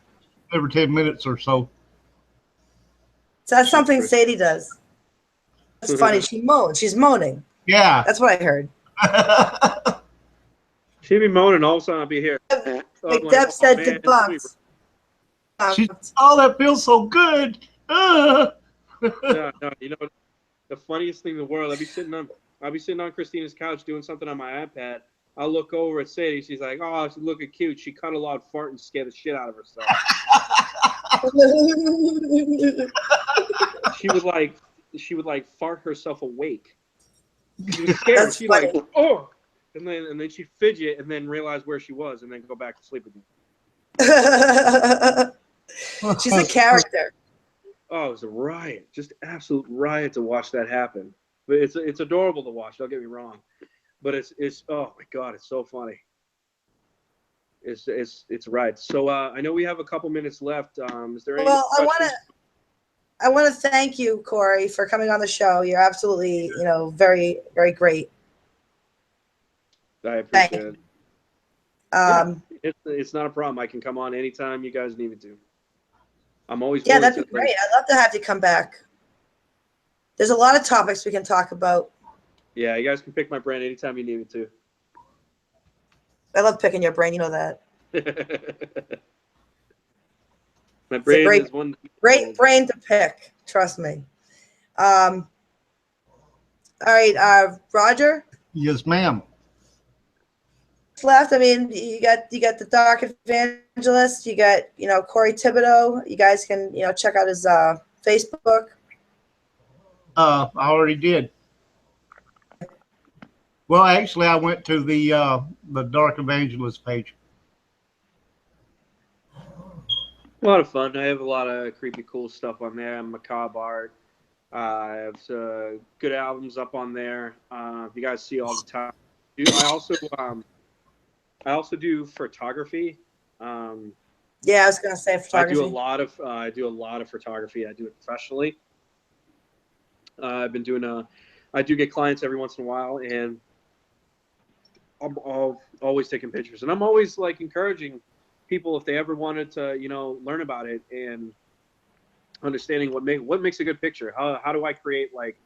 every 10 minutes or so. So that's something Sadie does. That's funny. She moans. She's moaning. Yeah. That's what I heard. She'd be moaning, all of a sudden I'd be here. Like Deb said, man, debunked. She's, oh, that feels so good. No, you know the funniest thing in the world. I'll be sitting on Christina's couch doing something on my iPad. I'll look over at Sadie. She's like, "Oh, she's looking cute." She cut a loud fart and scared the shit out of herself. She would like fart herself awake. She was scared. That's She funny. like, oh, and then she'd fidget and then realize where she was and then go back to sleep again. She's a character. Oh, it was a riot, just absolute riot to watch that happen. But it's adorable to watch. Don't get me wrong, but it's oh my god, it's so funny. It's right. So I know we have a couple minutes left. Is there any Well, questions? I want to thank you, Corey, for coming on the show. You're absolutely, very, very great. I appreciate it. It's not a problem. I can come on anytime you guys need me to. I'm always Yeah, willing that'd to, be great. I'd love to have you come back. There's a lot of topics we can talk about. Yeah, you guys can pick my brain anytime you need me to. I love picking your brain. You know that. My brain great, is one. Great brain to pick. Trust me. All right, Roger. Yes, ma'am. Left. I mean, you got the Dark Evangelist. You got Corey Thibodeau. You guys can check out his Facebook. I already did. Well, actually, I went to the Dark Evangelist page. A lot of fun. I have a lot of creepy, cool stuff on there. Macabre art. I have good albums up on there. You guys see all the time. I also do photography. Yeah, I was gonna say photography. I do a lot of photography. I do it professionally. I've been doing I do get clients every once in a while, and I'm always taking pictures, and I'm always like encouraging people if they ever wanted to, learn about it and understanding what makes a good picture. How do I create like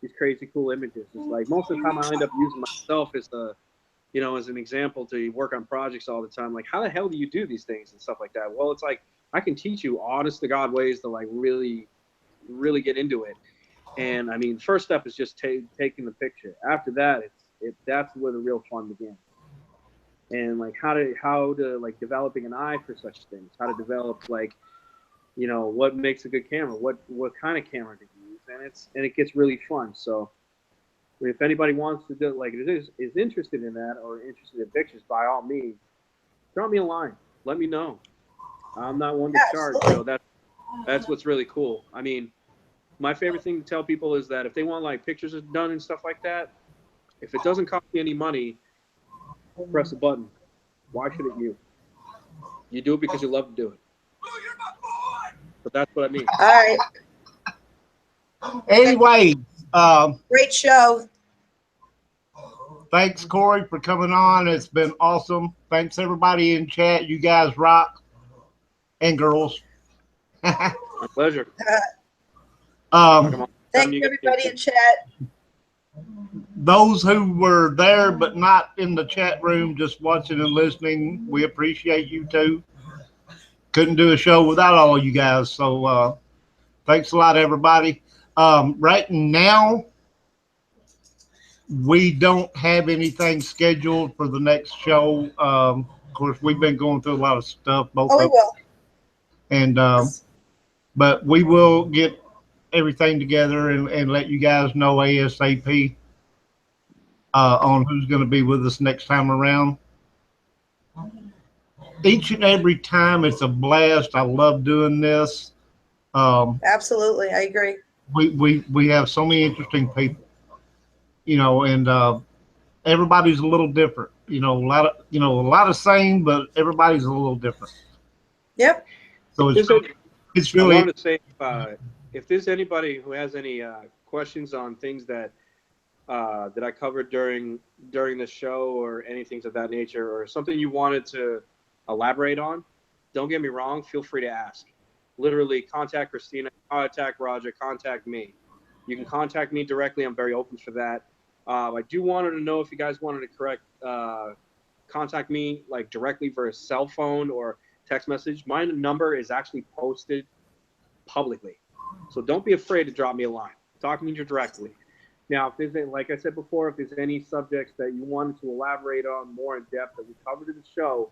these crazy cool images? It's like most of the time I end up using myself as as an example to work on projects all the time. Like, how the hell do you do these things and stuff like that? Well, it's like I can teach you honest to God ways to like really, really get into it. And I mean, first step is just taking the picture. After that, that's where the real fun begins. And like how to like developing an eye for such things. How to develop like, what makes a good camera? What kind of camera to use? And it gets really fun. So if anybody wants to do like is interested in that or interested in pictures, by all means, drop me a line. Let me know. I'm not one to charge. That's what's really cool. I mean, my favorite thing to tell people is that if they want like pictures done and stuff like that, if it doesn't cost me any money, press a button. Why shouldn't you? You do it because you love to do it. But that's what I mean. All right. Anyway, Great show. thanks, Corey, for coming on. It's been awesome. Thanks, everybody in chat. You guys rock. And girls. My pleasure. Thank you, everybody in chat. Those who were there but not in the chat room, just watching and listening, we appreciate you too. Couldn't do a show without all you guys. So thanks a lot, everybody. Right now, we don't have anything scheduled for the next show. Of course, we've been going through a lot of stuff, both Oh, we of will. And but we will get everything together and let you guys know ASAP on who's going to be with us next time around. Each and every time, it's a blast. I love doing this. Absolutely, I agree. We have so many interesting people, and everybody's a little different. A lot of same, but everybody's a little different. Yep. So it's really. I wanted to say if there's anybody who has any questions on things that I covered during the show or anything of that nature, or something you wanted to elaborate on, don't get me wrong, feel free to ask. Literally, contact Christina, contact Roger, contact me. You can contact me directly. I'm very open for that. I do wanted to know if you guys wanted to contact me like directly for a cell phone or text message. My number is actually posted publicly, so don't be afraid to drop me a line. Talk to me directly. Now, if there's like I said before, if there's any subjects that you wanted to elaborate on more in depth that we covered in the show,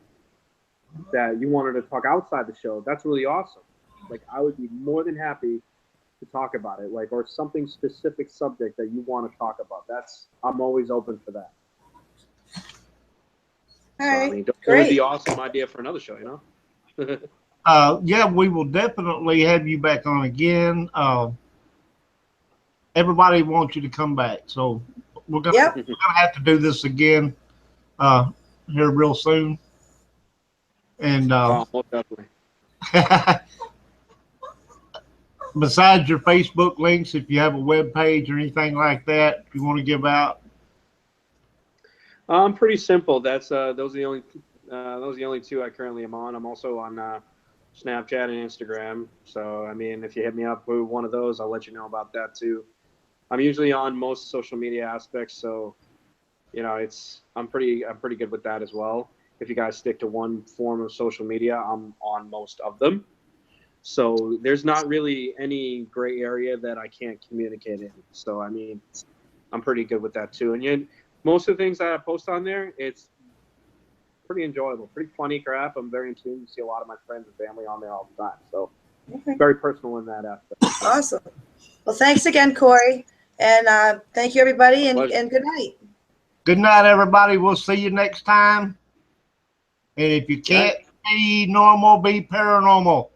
that you wanted to talk outside the show, that's really awesome. Like, I would be more than happy to talk about it, like, or something specific subject that you want to talk about. I'm always open for that. All right. I mean, it Great. would be awesome idea for another show, Yeah, we will definitely have you back on again. Everybody wants you to come back, so we're gonna have to do this again here real soon. And most definitely. Besides your Facebook links, if you have a web page or anything like that, if you want to give out. Pretty simple. Those are the only two I currently am on. I'm also on Snapchat and Instagram. So I mean, if you hit me up with one of those, I'll let you know about that too. I'm usually on most social media aspects, so I'm pretty good with that as well. If you guys stick to one form of social media, I'm on most of them. So there's not really any gray area that I can't communicate in. So I mean, I'm pretty good with that too. And most of the things that I post on there, it's pretty enjoyable, pretty funny crap. I'm very in tune. You see a lot of my friends and family on there all the time. So very personal in that aspect. Awesome. Well, thanks again, Corey. And thank you, everybody, and good night. Good night, everybody. We'll see you next time. And if you can't be normal, be paranormal.